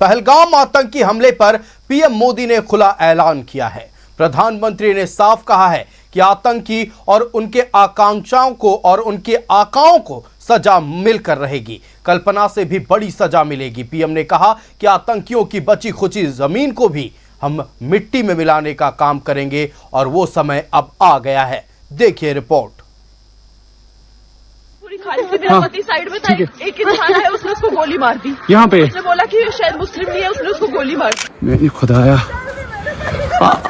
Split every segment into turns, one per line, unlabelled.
पहलगाम आतंकी हमले पर पीएम मोदी ने खुला ऐलान किया है। प्रधानमंत्री ने साफ कहा है कि आतंकी और उनके आकांक्षाओं को और उनके आकाओं को सजा मिलकर रहेगी, कल्पना से भी बड़ी सजा मिलेगी। पीएम ने कहा कि आतंकियों की बची खुची जमीन को भी हम मिट्टी में मिलाने का काम करेंगे और वो समय अब आ गया है। देखिए रिपोर्ट।
पति साइड में था, एक इंसान है, उसने उसको गोली मार दी।
यहाँ पे
उसने बोला कि शायद मुस्लिम नहीं है, उसने उसको गोली मार दी।
नहीं खुदाया,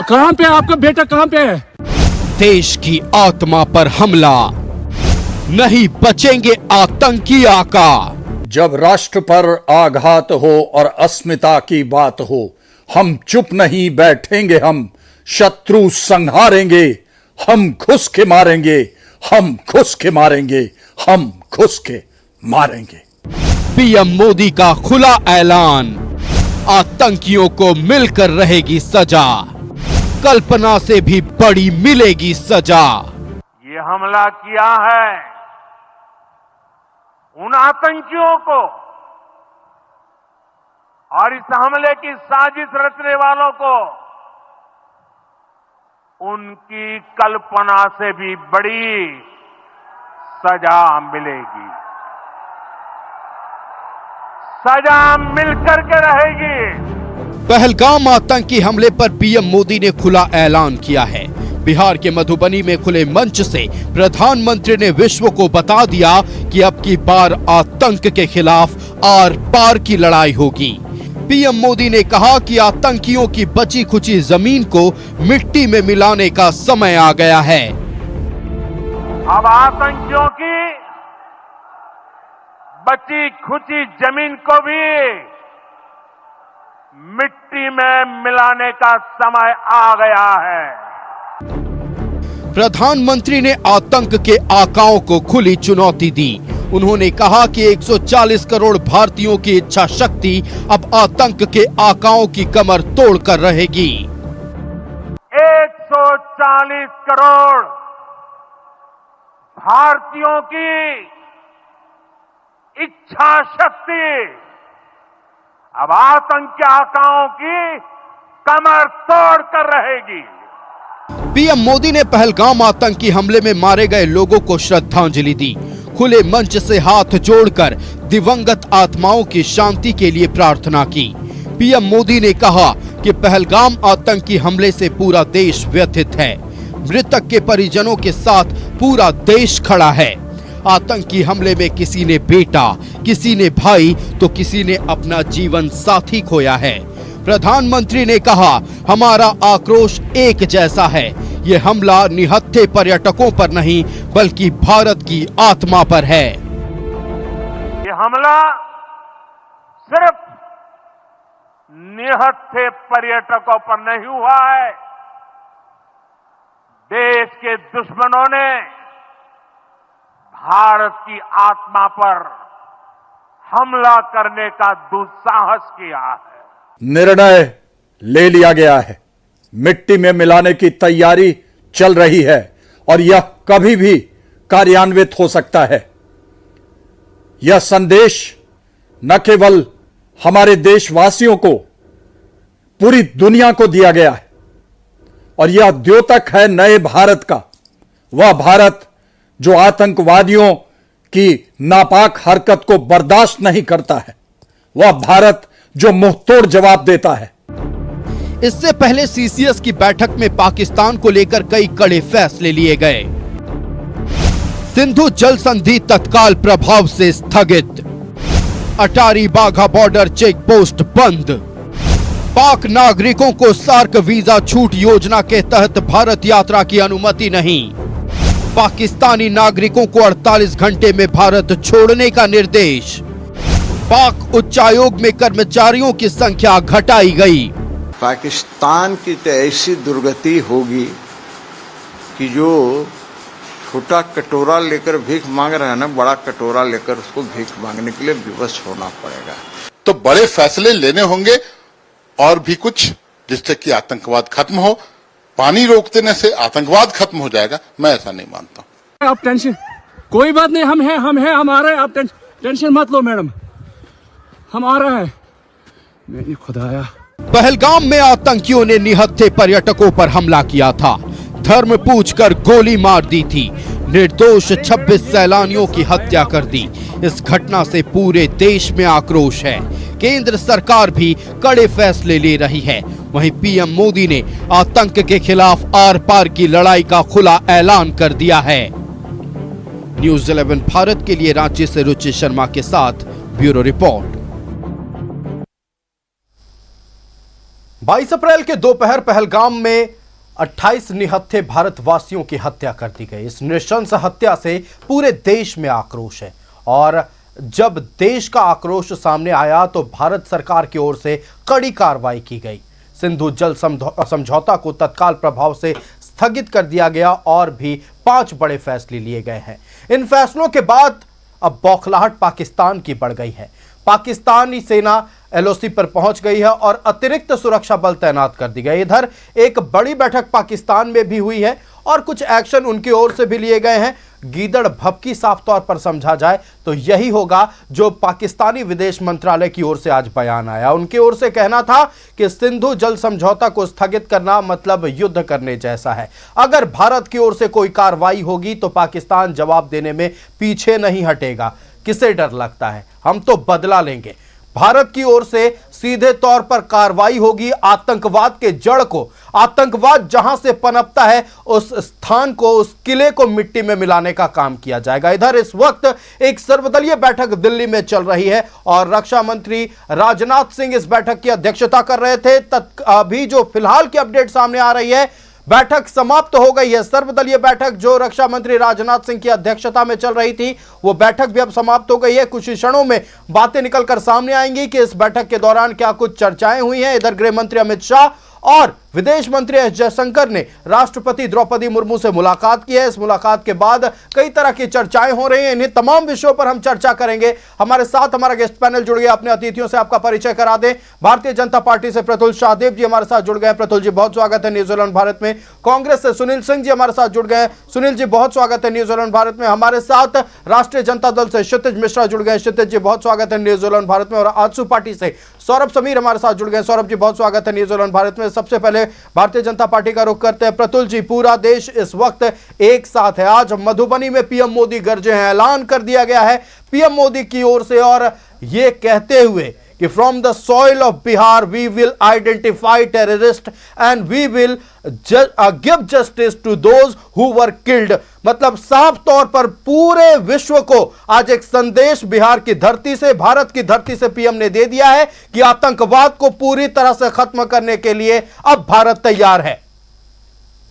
कहाँ पे आपका बेटा, कहाँ पे है?
देश की आत्मा पर हमला, नहीं बचेंगे आतंकी आका।
जब राष्ट्र पर आघात हो और अस्मिता की बात हो, हम चुप नहीं बैठेंगे, हम शत्रु संहारेंगे, हम घुस के मारेंगे, हम घुस के मारेंगे, हम घुस के मारेंगे।
पीएम मोदी का खुला ऐलान, आतंकियों को मिलकर रहेगी सजा, कल्पना से भी बड़ी मिलेगी सजा।
ये हमला किया है उन आतंकियों को और इस हमले की साजिश रचने वालों को उनकी कल्पना से भी बड़ी सजा मिलेगी, सजा मिलकर के रहेगी।
पहलगाम आतंकी हमले पर पीएम मोदी ने खुला ऐलान किया है। बिहार के मधुबनी में खुले मंच से प्रधानमंत्री ने विश्व को बता दिया कि अब की बार आतंक के खिलाफ आर पार की लड़ाई होगी। पीएम मोदी ने कहा कि आतंकियों की बची खुची जमीन को मिट्टी में मिलाने का समय आ गया है।
अब आतंकियों की बची खुची जमीन को भी मिट्टी में मिलाने का समय आ गया है।
प्रधानमंत्री ने आतंक के आकाओं को खुली चुनौती दी। उन्होंने कहा कि 140 करोड़ भारतीयों की इच्छा शक्ति अब आतंक के आकाओं की कमर तोड़कर रहेगी।
140 करोड़ भारतीयों की इच्छा शक्ति अब आतंक के आकाओं की कमर तोड़कर रहेगी।
पीएम मोदी ने पहलगाम आतंकी हमले में मारे गए लोगों को श्रद्धांजलि दी। खुले मंच से हाथ जोड़कर दिवंगत आत्माओं की शांति के लिए प्रार्थना की। पीएम मोदी ने कहा कि पहलगाम आतंकी हमले से पूरा देश व्यथित है। मृतक के परिजनों के साथ पूरा देश खड़ा है। आतंकी हमले में किसी ने बेटा, किसी ने भाई तो किसी ने अपना जीवन साथी खोया है। प्रधानमंत्री ने कहा, हमारा आक्रोश एक जैसा है। ये हमला निहत्थे पर्यटकों पर नहीं बल्कि भारत की आत्मा पर है।
ये हमला सिर्फ निहत्थे पर्यटकों पर नहीं हुआ है, देश के दुश्मनों ने भारत की आत्मा पर हमला करने का दुस्साहस किया है।
निर्णय ले लिया गया है, मिट्टी में मिलाने की तैयारी चल रही है और यह कभी भी कार्यान्वित हो सकता है। यह संदेश न केवल हमारे देशवासियों को, पूरी दुनिया को दिया गया है और यह द्योतक है नए भारत का, वह भारत जो आतंकवादियों की नापाक हरकत को बर्दाश्त नहीं करता है, वह भारत जो मुंहतोड़ जवाब देता है।
इससे पहले सीसीएस की बैठक में पाकिस्तान को लेकर कई कड़े फैसले लिए गए। सिंधु जल संधि तत्काल प्रभाव से स्थगित, अटारी बाघा बॉर्डर चेक पोस्ट बंद, पाक नागरिकों को सार्क वीजा छूट योजना के तहत भारत यात्रा की अनुमति नहीं, पाकिस्तानी नागरिकों को 48 घंटे में भारत छोड़ने का निर्देश, पाक उच्चायोग में कर्मचारियों की संख्या घटाई गई।
पाकिस्तान की तो ऐसी दुर्गति होगी कि जो छोटा कटोरा लेकर भीख मांग रहा है ना, बड़ा कटोरा लेकर उसको भीख मांगने के लिए विवश होना पड़ेगा।
तो बड़े फैसले लेने होंगे और भी कुछ, जिससे कि आतंकवाद खत्म हो। पानी रोक देने से आतंकवाद खत्म हो जाएगा, मैं ऐसा नहीं मानता।
आप टेंशन, कोई बात नहीं, हम हैं, हम आ रहे हैं, आप टेंशन मत लो मैडम, हम आ रहे हैं। नहीं खुदाया।
पहलगाम में आतंकियों ने निहत्थे पर्यटकों पर हमला किया था, धर्म पूछकर गोली मार दी थी, निर्दोष 26 सैलानियों की हत्या कर दी। इस घटना से पूरे देश में आक्रोश है। केंद्र सरकार भी कड़े फैसले ले रही है। वहीं पीएम मोदी ने आतंक के खिलाफ आर पार की लड़ाई का खुला ऐलान कर दिया है। न्यूज़ 11 भारत के लिए रांची से रुचि शर्मा के साथ ब्यूरो रिपोर्ट। 22 अप्रैल के दोपहर पहलगाम में 28 निहत्थे भारतवासियों की हत्या कर दी गई। इस नृशंस हत्या से पूरे देश में आक्रोश है और जब देश का आक्रोश सामने आया तो भारत सरकार की ओर से कड़ी कार्रवाई की गई। सिंधु जल समझौता को तत्काल प्रभाव से स्थगित कर दिया गया और भी 5 बड़े फैसले लिए गए हैं। इन फैसलों के बाद अब बौखलाहट पाकिस्तान की बढ़ गई है। पाकिस्तानी सेना एलओसी पर पहुंच गई है और अतिरिक्त सुरक्षा बल तैनात कर दी गई। इधर एक बड़ी बैठक पाकिस्तान में भी हुई है और कुछ एक्शन उनकी ओर से भी लिए गए हैं। गीदड़ भभकी साफ तौर पर समझा जाए तो यही होगा जो पाकिस्तानी विदेश मंत्रालय की ओर से आज बयान आया। उनकी ओर से कहना था कि सिंधु जल समझौता को स्थगित करना मतलब युद्ध करने जैसा है। अगर भारत की ओर से कोई कार्रवाई होगी तो पाकिस्तान जवाब देने में पीछे नहीं हटेगा। किसे डर लगता है, हम तो बदला लेंगे। भारत की ओर से सीधे तौर पर कार्रवाई होगी। आतंकवाद के जड़ को, आतंकवाद जहां से पनपता है उस स्थान को, उस किले को मिट्टी में मिलाने का काम किया जाएगा। इधर इस वक्त एक सर्वदलीय बैठक दिल्ली में चल रही है और रक्षा मंत्री राजनाथ सिंह इस बैठक की अध्यक्षता कर रहे थे। अभी जो फिलहाल की अपडेट सामने आ रही है, बैठक समाप्त हो गई है। सर्वदलीय बैठक जो रक्षा मंत्री राजनाथ सिंह की अध्यक्षता में चल रही थी वो बैठक भी अब समाप्त हो गई है। कुछ ही क्षणों में बातें निकलकर सामने आएंगी कि इस बैठक के दौरान क्या कुछ चर्चाएं हुई हैं। इधर गृह मंत्री अमित शाह और विदेश मंत्री एस जयशंकर ने राष्ट्रपति द्रौपदी मुर्मू से मुलाकात की है। इस मुलाकात के बाद कई तरह की चर्चाएं हो रही हैं। इन्हीं तमाम विषयों पर हम चर्चा करेंगे। हमारे साथ हमारा गेस्ट पैनल जुड़ गया। अपने अतिथियों से आपका परिचय करा दें। भारतीय जनता पार्टी से प्रतुल शाहदेव जी हमारे साथ जुड़ गए। प्रतुल जी बहुत स्वागत है न्यूज़ 11 भारत में। कांग्रेस से सुनील सिंह जी हमारे साथ जुड़ गए। सुनील जी बहुत स्वागत है न्यूज़ 11 भारत में। हमारे साथ राष्ट्रीय जनता दल से क्षितिज मिश्रा जुड़ गए। क्षितिज जी बहुत स्वागत है न्यूज़ 11 भारत में। और आजसू पार्टी से सौरभ समीर हमारे साथ जुड़ गए। सौरभ जी बहुत स्वागत है न्यूज़ 11 भारत में। सबसे पहले भारतीय जनता पार्टी का रुख करते हैं। प्रतुल जी, पूरा देश इस वक्त एक साथ है। आज मधुबनी में पीएम मोदी गरजे हैं, ऐलान कर दिया गया है पीएम मोदी की ओर से और ये कहते हुए कि from the soil of Bihar we will identify terrorist and we will give justice to those who were killed. मतलब साफ तौर पर पूरे विश्व को आज एक संदेश बिहार की धरती से, भारत की धरती से पीएम ने दे दिया है कि आतंकवाद को पूरी तरह से खत्म करने के लिए अब भारत तैयार है।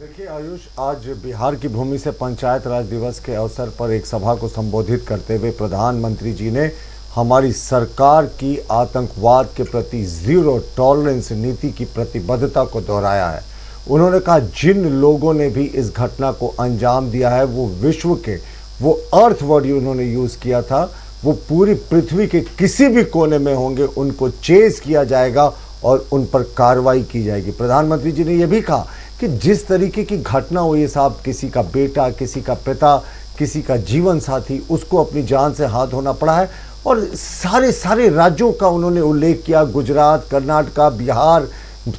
देखिए आयुष, आज बिहार की भूमि से पंचायत राज दिवस के अवसर पर एक सभा को संबोधित करते हुए प्रधानमंत्री जी ने हमारी सरकार की आतंकवाद के प्रति जीरो टॉलरेंस नीति की प्रतिबद्धता को दोहराया है। उन्होंने कहा जिन लोगों ने भी इस घटना को अंजाम दिया है वो विश्व के, वो अर्थ वर्ड उन्होंने यूज़ किया था, वो पूरी पृथ्वी के किसी भी कोने में होंगे, उनको चेज किया जाएगा और उन पर कार्रवाई की जाएगी। प्रधानमंत्री जी ने यह भी कहा कि जिस तरीके की घटना हुई है साहब, किसी का बेटा, किसी का पिता, किसी का जीवन साथी, उसको अपनी जान से हाथ धोना पड़ा है और सारे राज्यों का उन्होंने उल्लेख किया। गुजरात, कर्नाटका, बिहार,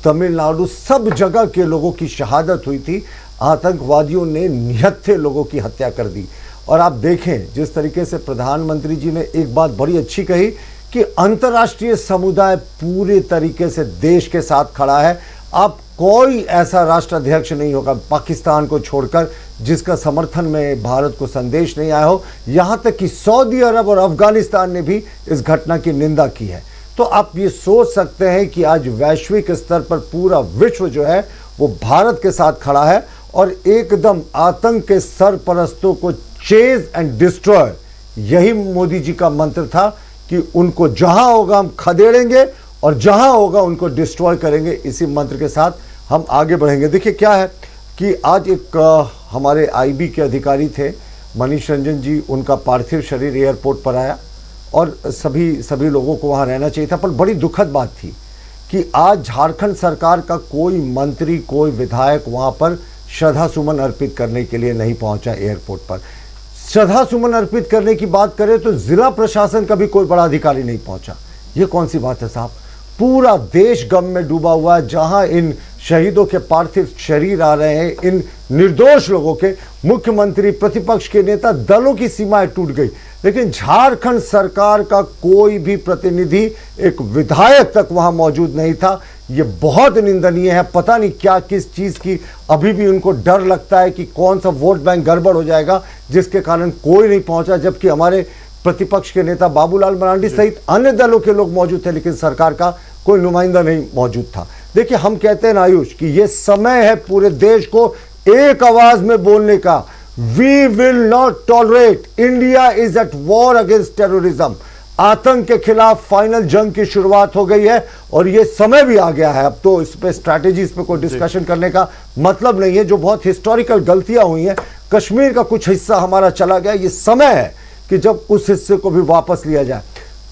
तमिलनाडु, सब जगह के लोगों की शहादत हुई थी। आतंकवादियों ने निहत्थे लोगों की हत्या कर दी। और आप देखें जिस तरीके से प्रधानमंत्री जी ने एक बात बड़ी अच्छी कही कि अंतर्राष्ट्रीय समुदाय पूरे तरीके से देश के साथ खड़ा है। अब कोई ऐसा राष्ट्राध्यक्ष नहीं होगा पाकिस्तान को छोड़कर जिसका समर्थन में भारत को संदेश नहीं आया हो। यहाँ तक कि सऊदी अरब और अफगानिस्तान ने भी इस घटना की निंदा की है। तो आप ये सोच सकते हैं कि आज वैश्विक स्तर पर पूरा विश्व जो है वो भारत के साथ खड़ा है और एकदम आतंक के सरपरस्तों को चेज एंड डिस्ट्रॉय, यही मोदी जी का मंत्र था कि उनको जहां होगा हम खदेड़ेंगे और जहां होगा उनको डिस्ट्रॉय करेंगे। इसी मंत्र के साथ हम आगे बढ़ेंगे। देखिए क्या है कि आज एक हमारे आईबी के अधिकारी थे मनीष रंजन जी, उनका पार्थिव शरीर एयरपोर्ट पर आया और सभी लोगों को वहाँ रहना चाहिए था। पर बड़ी दुखद बात थी कि आज झारखंड सरकार का कोई मंत्री, कोई विधायक वहाँ पर श्रद्धा सुमन अर्पित करने के लिए नहीं पहुँचा एयरपोर्ट पर। श्रद्धा सुमन अर्पित करने की बात करें तो जिला प्रशासन का भी कोई बड़ा अधिकारी नहीं पहुँचा। ये कौन सी बात है साहब? पूरा देश गम में डूबा हुआ है। जहां इन शहीदों के पार्थिव शरीर आ रहे हैं, इन निर्दोष लोगों के, मुख्यमंत्री, प्रतिपक्ष के नेता, दलों की सीमाएं टूट गई, लेकिन झारखंड सरकार का कोई भी प्रतिनिधि, एक विधायक तक वहां मौजूद नहीं था। ये बहुत निंदनीय है। पता नहीं क्या किस चीज की अभी भी उनको डर लगता है कि कौन सा वोट बैंक गड़बड़ हो जाएगा, जिसके कारण कोई नहीं पहुंचा, जबकि हमारे प्रतिपक्ष के नेता बाबूलाल मरांडी सहित अन्य दलों के लोग मौजूद थे, लेकिन सरकार का कोई नुमाइंदा नहीं मौजूद था। देखिए, हम कहते हैं ना आयुष कि ये समय है पूरे देश को एक आवाज में बोलने का। We will not tolerate, India is at war against terrorism. आतंक के खिलाफ फाइनल जंग की शुरुआत हो गई है और ये समय भी आ गया है। अब तो इस पे स्ट्रैटेजीज पे कोई डिस्कशन करने का मतलब नहीं है। जो बहुत हिस्टोरिकल गलतियां हुई हैं, कश्मीर का कुछ हिस्सा हमारा चला गया, ये समय है कि जब उस हिस्से को भी वापस लिया जाए।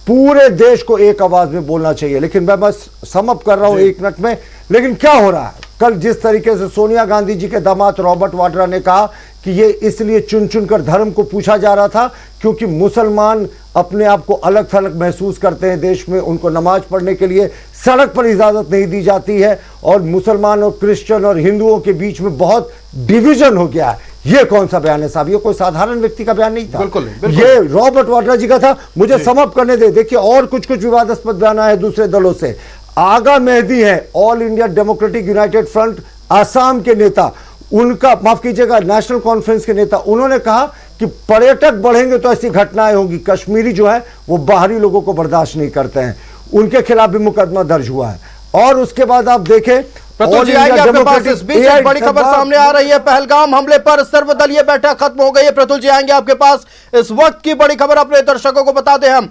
पूरे देश को एक आवाज में बोलना चाहिए। लेकिन मैं बस समअप कर रहा हूं एक मिनट में। लेकिन क्या हो रहा है, कल जिस तरीके से सोनिया गांधी जी के दामाद रॉबर्ट वाड्रा ने कहा कि ये इसलिए चुन चुनकर धर्म को पूछा जा रहा था क्योंकि मुसलमान अपने आप को अलग थलग महसूस करते हैं देश में, उनको नमाज पढ़ने के लिए सड़क पर इजाजत नहीं दी जाती है और मुसलमान और क्रिश्चियन और हिंदुओं के बीच में बहुत डिवीजन हो गया है। ये कौन सा बयान है साहब? ये कोई साधारण व्यक्ति का बयान नहीं था।
बिल्कुल।
ये रॉबर्ट वाड्रा जी का था। मुझे समअप करने दे। देखिए, और कुछ विवादास्पद बयान आए दूसरे दलों से। आगा मेहदी है, all India democratic United front Assam के नेता, उनका, माफ कीजिएगा, नेशनल कॉन्फ्रेंस के नेता, उन्होंने कहा कि पर्यटक बढ़ेंगे तो ऐसी घटनाएं होंगी। कश्मीरी जो है वो बाहरी लोगों को बर्दाश्त नहीं करते हैं, उनके खिलाफ भी मुकदमा दर्ज हुआ है। और उसके बाद आप देखें,
प्रतुल जी आएंगे आपके पास। इस बीच एक बड़ी खबर सामने आ रही है, पहलगाम हमले पर सर्वदलीय बैठक खत्म हो गई है। प्रतुल जी आएंगे आपके पास। इस वक्त की बड़ी खबर अपने दर्शकों को बता दें हम।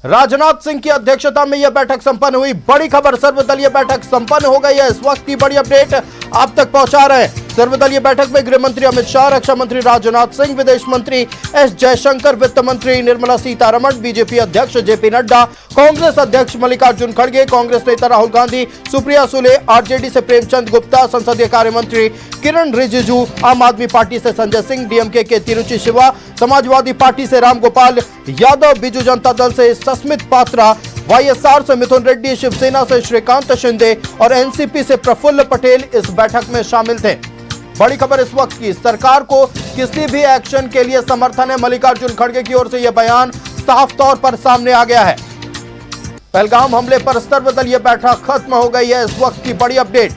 राजनाथ सिंह की अध्यक्षता में यह बैठक संपन्न हुई। बड़ी खबर, सर्वदलीय बैठक संपन्न हो गई है। इस वक्त की बड़ी अपडेट आप तक पहुंचा रहे हैं। सर्वदलीय बैठक में गृह मंत्री अमित शाह, रक्षा मंत्री राजनाथ सिंह, विदेश मंत्री एस जयशंकर, वित्त मंत्री निर्मला सीतारमण, बीजेपी अध्यक्ष जेपी नड्डा, कांग्रेस अध्यक्ष मल्लिकार्जुन खड़गे, कांग्रेस नेता राहुल गांधी, सुप्रिया सुले, आरजेडी से प्रेमचंद गुप्ता, संसदीय कार्य मंत्री किरण रिजिजू, आम आदमी पार्टी से संजय सिंह, डीएमके के तिरुचि शिवा, समाजवादी पार्टी से रामगोपाल यादव, बीजू जनता दल से सस्मित पात्रा, वाईएसआर से मिथुन रेड्डी, शिवसेना से श्रीकांत शिंदे और एनसीपी से प्रफुल्ल पटेल इस बैठक में शामिल थे। बड़ी खबर इस वक्त की, सरकार को किसी भी एक्शन के लिए समर्थन है। मल्लिकार्जुन खड़गे की ओर से यह बयान साफ तौर पर सामने आ गया है। पहलगाम हमले पर सर्वदलीय बैठक खत्म हो गई है। इस वक्त की बड़ी अपडेट,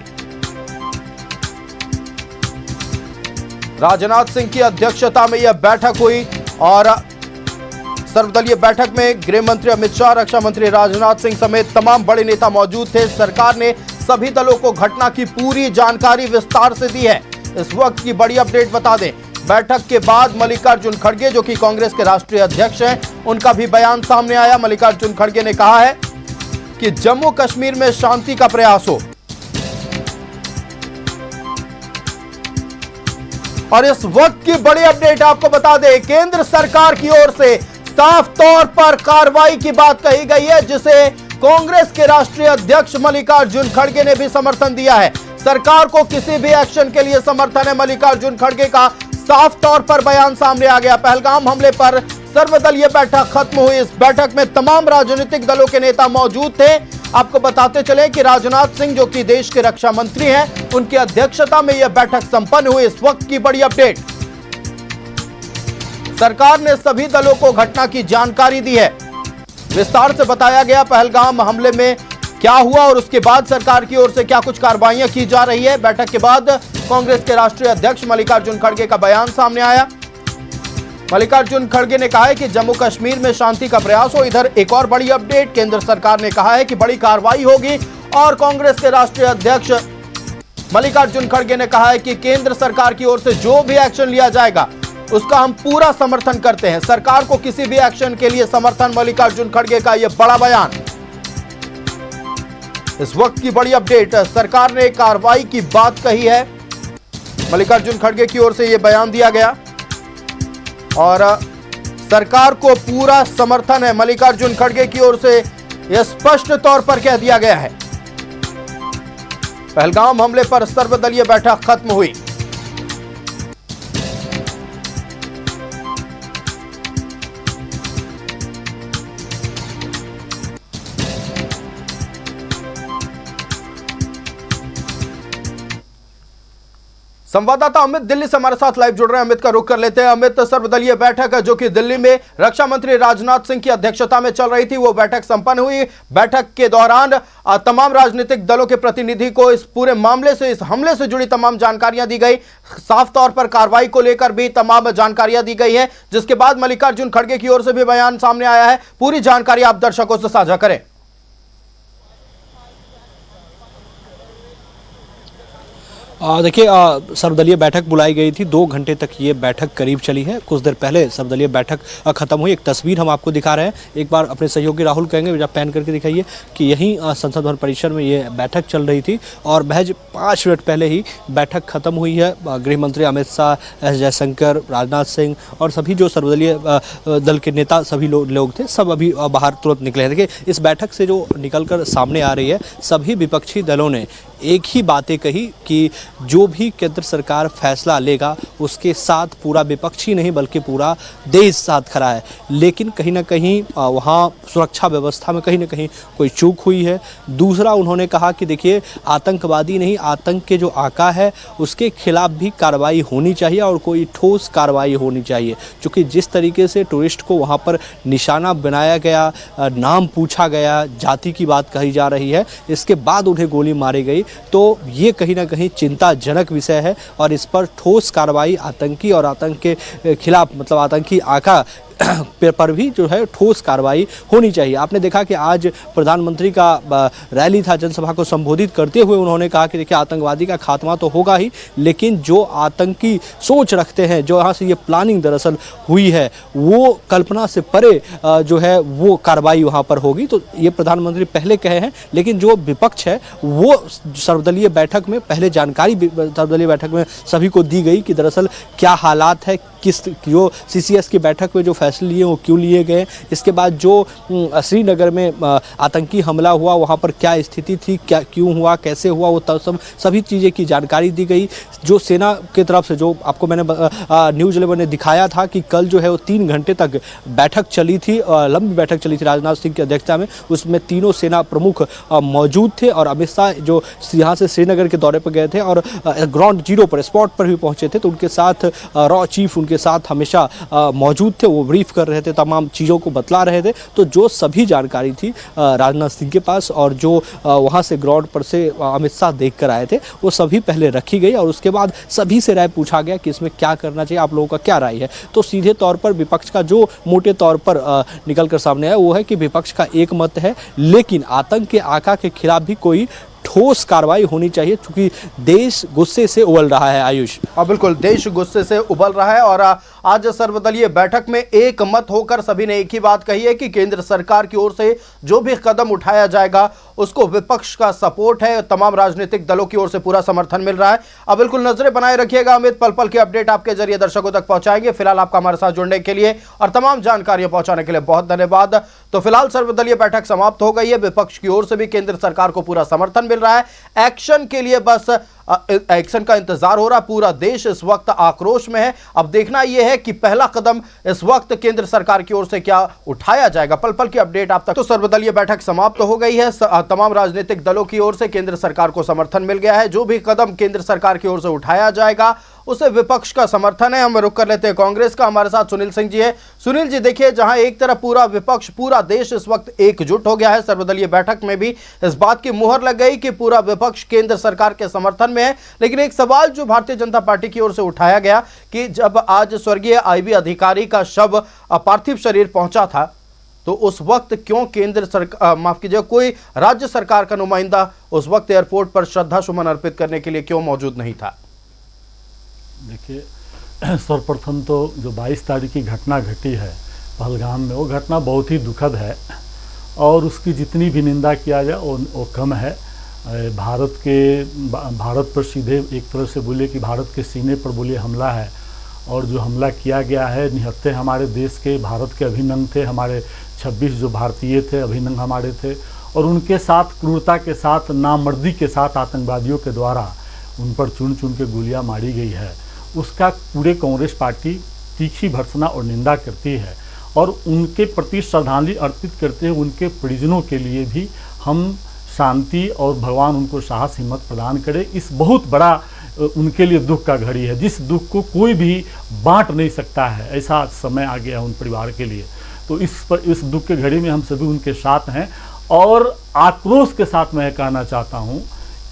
राजनाथ सिंह की अध्यक्षता में यह बैठक हुई और सर्वदलीय बैठक में गृह मंत्री अमित शाह, रक्षा मंत्री राजनाथ सिंह समेत तमाम बड़े नेता मौजूद थे। सरकार ने सभी दलों को घटना की पूरी जानकारी विस्तार से दी है। इस वक्त की बड़ी अपडेट बता दें, बैठक के बाद मल्लिकार्जुन खड़गे, जो कि कांग्रेस के राष्ट्रीय अध्यक्ष हैं, उनका भी बयान सामने आया। मल्लिकार्जुन खड़गे ने कहा है कि जम्मू कश्मीर में शांति का प्रयास हो और इस वक्त की बड़ी अपडेट आपको बता दें, केंद्र सरकार की ओर से साफ तौर पर कार्रवाई की बात कही गई है, जिसे कांग्रेस के राष्ट्रीय अध्यक्ष मल्लिकार्जुन खड़गे ने भी समर्थन दिया है। सरकार को किसी भी एक्शन के लिए समर्थन है, मल्लिकार्जुन खड़गे का साफ तौर पर बयान सामने आ गया। पहलगाम हमले पर सर्वदलीय बैठक खत्म हुई। इस बैठक में तमाम राजनीतिक दलों के नेता मौजूद थे। आपको बताते चले कि राजनाथ सिंह, जो कि देश के रक्षा मंत्री हैं, उनकी अध्यक्षता में यह बैठक संपन्न हुई। इस वक्त की बड़ी अपडेट, सरकार ने सभी दलों को घटना की जानकारी दी है। विस्तार से बताया गया पहलगाम हमले में क्या हुआ और उसके बाद सरकार की ओर से क्या कुछ कार्रवाइयां की जा रही है। बैठक के बाद कांग्रेस के राष्ट्रीय अध्यक्ष मल्लिकार्जुन खड़गे का बयान सामने आया। मल्लिकार्जुन खड़गे ने कहा है कि जम्मू कश्मीर में शांति का प्रयास हो। इधर एक और बड़ी अपडेट, केंद्र सरकार ने कहा है कि बड़ी कार्रवाई होगी और कांग्रेस के राष्ट्रीय अध्यक्ष मल्लिकार्जुन खड़गे ने कहा है कि केंद्र सरकार की ओर से जो भी एक्शन लिया जाएगा उसका हम पूरा समर्थन करते हैं। सरकार को किसी भी एक्शन के लिए समर्थन, मल्लिकार्जुन खड़गे का यह बड़ा बयान। इस वक्त की बड़ी अपडेट, सरकार ने कार्रवाई की बात कही है। मल्लिकार्जुन खड़गे की ओर से यह बयान दिया गया और सरकार को पूरा समर्थन है। मल्लिकार्जुन खड़गे की ओर से यह स्पष्ट तौर पर कह दिया गया है। पहलगाम हमले पर सर्वदलीय बैठक खत्म हुई। संवाददाता अमित दिल्ली से हमारे साथ लाइव जुड़ रहे हैं। अमित का रुख कर लेते हैं। अमित, सर्वदलीय बैठक जो कि दिल्ली में रक्षा मंत्री राजनाथ सिंह की अध्यक्षता में चल रही थी, वो बैठक संपन्न हुई। बैठक के दौरान तमाम राजनीतिक दलों के प्रतिनिधि को इस पूरे मामले से, इस हमले से जुड़ी तमाम जानकारियां दी गई। साफ तौर पर कार्रवाई को लेकर भी तमाम जानकारियां दी गई हैं, जिसके बाद मल्लिकार्जुन खड़गे की ओर से भी बयान सामने आया है। पूरी जानकारी आप दर्शकों से साझा करें।
देखिए, सर्वदलीय बैठक बुलाई गई थी। 2 घंटे तक ये बैठक करीब चली है। कुछ देर पहले सर्वदलीय बैठक खत्म हुई। एक तस्वीर हम आपको दिखा रहे हैं। एक बार अपने सहयोगी राहुल कहेंगे, जब पैन करके दिखाइए कि यहीं संसद भवन परिसर में ये बैठक चल रही थी और महज 5 मिनट पहले ही बैठक खत्म हुई है। गृह मंत्री अमित शाह, एस जयशंकर, राजनाथ सिंह और सभी जो सर्वदलीय दल के नेता सभी लोग थे, सब अभी बाहर तुरंत निकले हैं। देखिए, इस बैठक से जो निकल कर सामने आ रही है, सभी विपक्षी दलों ने एक ही बातें कही कि जो भी केंद्र सरकार फैसला लेगा उसके साथ पूरा विपक्ष ही नहीं बल्कि पूरा देश साथ खड़ा है। लेकिन कहीं ना कहीं वहाँ सुरक्षा व्यवस्था में कहीं ना कहीं कोई चूक हुई है। दूसरा, उन्होंने कहा कि देखिए, आतंकवादी नहीं, आतंक के जो आका है उसके खिलाफ भी कार्रवाई होनी चाहिए और कोई ठोस कार्रवाई होनी चाहिए। क्योंकि जिस तरीके से टूरिस्ट को वहाँ पर निशाना बनाया गया, नाम पूछा गया, जाति की बात कही जा रही है, इसके बाद उन्हें गोली मारी गई, तो ये कहीं ना कहीं चिंताजनक विषय है और इस पर ठोस कार्रवाई आतंकी और आतंक के खिलाफ, मतलब आतंकी आका पर भी जो है ठोस कार्रवाई होनी चाहिए। आपने देखा कि आज प्रधानमंत्री का रैली था, जनसभा को संबोधित करते हुए उन्होंने कहा कि देखिए, आतंकवादी का खात्मा तो होगा ही, लेकिन जो आतंकी सोच रखते हैं, जो यहाँ से ये प्लानिंग दरअसल हुई है, वो कल्पना से परे जो है वो कार्रवाई वहाँ पर होगी। तो ये प्रधानमंत्री पहले कहे हैं, लेकिन जो विपक्ष है वो सर्वदलीय बैठक में पहले जानकारी सर्वदलीय बैठक में सभी को दी गई कि दरअसल क्या हालात है, जो सीसीएस की बैठक में जो फैसले लिए वो क्यों लिए गए। इसके बाद जो श्रीनगर में आतंकी हमला हुआ, वहाँ पर क्या स्थिति थी, क्या क्यों हुआ, कैसे हुआ, वो तब सभी चीज़ें की जानकारी दी गई। जो सेना की तरफ से, जो आपको मैंने न्यूज़ 11 ने दिखाया था कि कल जो है वो 3 घंटे तक बैठक चली थी, लंबी बैठक चली थी राजनाथ सिंह की अध्यक्षता में। उसमें तीनों सेना प्रमुख मौजूद थे और अमित शाह जो यहाँ से श्रीनगर के दौरे पर गए थे और ग्राउंड जीरो पर, स्पॉट पर भी पहुँचे थे, तो उनके साथ रॉ चीफ उनके साथ हमेशा मौजूद थे। वो ब्रीफ कर रहे थे, तमाम चीज़ों को बतला रहे थे। तो जो सभी जानकारी थी राजनाथ सिंह के पास और जो वहाँ से ग्राउंड पर से अमित शाह देख कर आए थे, वो सभी पहले रखी गई और उसके बाद सभी से राय पूछा गया कि इसमें क्या करना चाहिए, आप लोगों का क्या राय है। तो सीधे तौर पर विपक्ष का जो मोटे तौर पर निकल कर सामने आया वो है कि विपक्ष का एक मत है, लेकिन आतंक के आका के खिलाफ भी कोई ठोस कार्रवाई होनी चाहिए, क्योंकि देश गुस्से से उबल रहा है। आयुष,
बिल्कुल, देश गुस्से से उबल रहा है और आज सर्वदलीय बैठक में एक मत होकर सभी ने एक ही बात कही है कि केंद्र सरकार की ओर से जो भी कदम उठाया जाएगा उसको विपक्ष का सपोर्ट है, तमाम राजनीतिक दलों की ओर से पूरा समर्थन मिल रहा है। अब बिल्कुल नजरें बनाए रखिएगा अमित, पल पल के अपडेट आपके जरिए दर्शकों तक पहुंचाएंगे। फिलहाल आपका हमारे साथ जुड़ने के लिए और तमाम जानकारियां पहुंचाने के लिए बहुत धन्यवाद। तो फिलहाल सर्वदलीय बैठक समाप्त हो गई है। विपक्ष की ओर से भी केंद्र सरकार को पूरा समर्थन मिल रहा है। एक्शन के लिए बस एक्शन का इंतजार हो रहा। पूरा देश इस वक्त आक्रोश में है। अब देखना यह है कि पहला कदम इस वक्त केंद्र सरकार की ओर से क्या उठाया जाएगा। पल पल की अपडेट आप तक। तो सर्वदलीय बैठक समाप्त हो गई है। तमाम राजनीतिक दलों की ओर से केंद्र सरकार को समर्थन मिल गया है। जो भी कदम केंद्र सरकार की ओर से उठाया जाएगा उसे विपक्ष का समर्थन है। हम रुक कर लेते हैं कांग्रेस का। हमारे साथ सुनील सिंह जी है। सुनील जी, देखिए, जहां एक तरफ पूरा विपक्ष, पूरा देश इस वक्त एकजुट हो गया है, सर्वदलीय बैठक में भी इस बात की मुहर लग गई कि पूरा विपक्ष केंद्र सरकार के समर्थन में है। लेकिन एक सवाल जो भारतीय जनता पार्टी की ओर से उठाया गया कि जब आज स्वर्गीय आईबी अधिकारी का शव, पार्थिव शरीर पहुंचा था, तो उस वक्त क्यों केंद्र सरकार, माफ कीजिए, कोई राज्य सरकार का नुमाइंदा उस वक्त एयरपोर्ट पर श्रद्धा सुमन अर्पित करने के लिए क्यों मौजूद नहीं था?
देखिए, सर्वप्रथम तो जो 22 तारीख की घटना घटी है पहलगाम में, वो घटना बहुत ही दुखद है और उसकी जितनी भी निंदा किया जाए वो कम है। भारत पर सीधे एक तरह से बोले कि भारत के सीने पर बोले हमला है, और जो हमला किया गया है निहत्थे हमारे देश के, भारत के अभिनंग थे, हमारे 26 जो भारतीय थे अभिनंग हमारे थे, और उनके साथ क्रूरता के साथ, नामर्दी के साथ आतंकवादियों के द्वारा उन पर चुन चुन के गोलियां मारी गई है। उसका पूरे कांग्रेस पार्टी तीखी भर्त्सना और निंदा करती है और उनके प्रति श्रद्धांजलि अर्पित करते हुए उनके परिजनों के लिए भी हम शांति और भगवान उनको साहस हिम्मत प्रदान करे। इस बहुत बड़ा उनके लिए दुख का घड़ी है, जिस दुख को कोई भी बांट नहीं सकता है, ऐसा समय आ गया है उन परिवार के लिए। तो इस दुख के घड़ी में हम सभी उनके साथ हैं। और आक्रोश के साथ मैं कहना चाहता हूं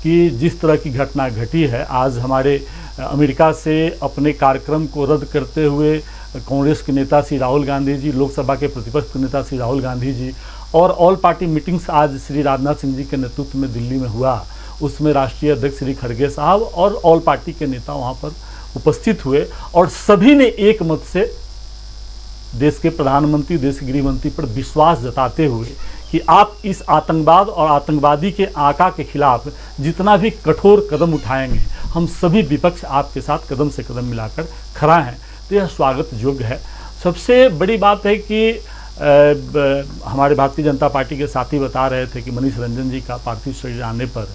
कि जिस तरह की घटना घटी है, आज हमारे अमेरिका से अपने कार्यक्रम को रद्द करते हुए कांग्रेस के नेता श्री राहुल गांधी जी, लोकसभा के प्रतिपक्ष के नेता श्री राहुल गांधी जी, और ऑल पार्टी मीटिंग्स आज श्री राजनाथ सिंह जी के नेतृत्व में दिल्ली में हुआ, उसमें राष्ट्रीय अध्यक्ष श्री खड़गे साहब और ऑल पार्टी के नेता वहाँ पर उपस्थित हुए और सभी ने एक मत से देश के प्रधानमंत्री, देश के गृह मंत्री पर विश्वास जताते हुए कि आप इस आतंकवाद और आतंकवादी के आका के खिलाफ जितना भी कठोर कदम उठाएंगे, हम सभी विपक्ष आपके साथ कदम से कदम मिलाकर खड़ा हैं। तो यह स्वागत योग्य है। सबसे बड़ी बात है कि हमारे भारतीय जनता पार्टी के साथी बता रहे थे कि मनीष रंजन जी का पार्थिव शरीर आने पर,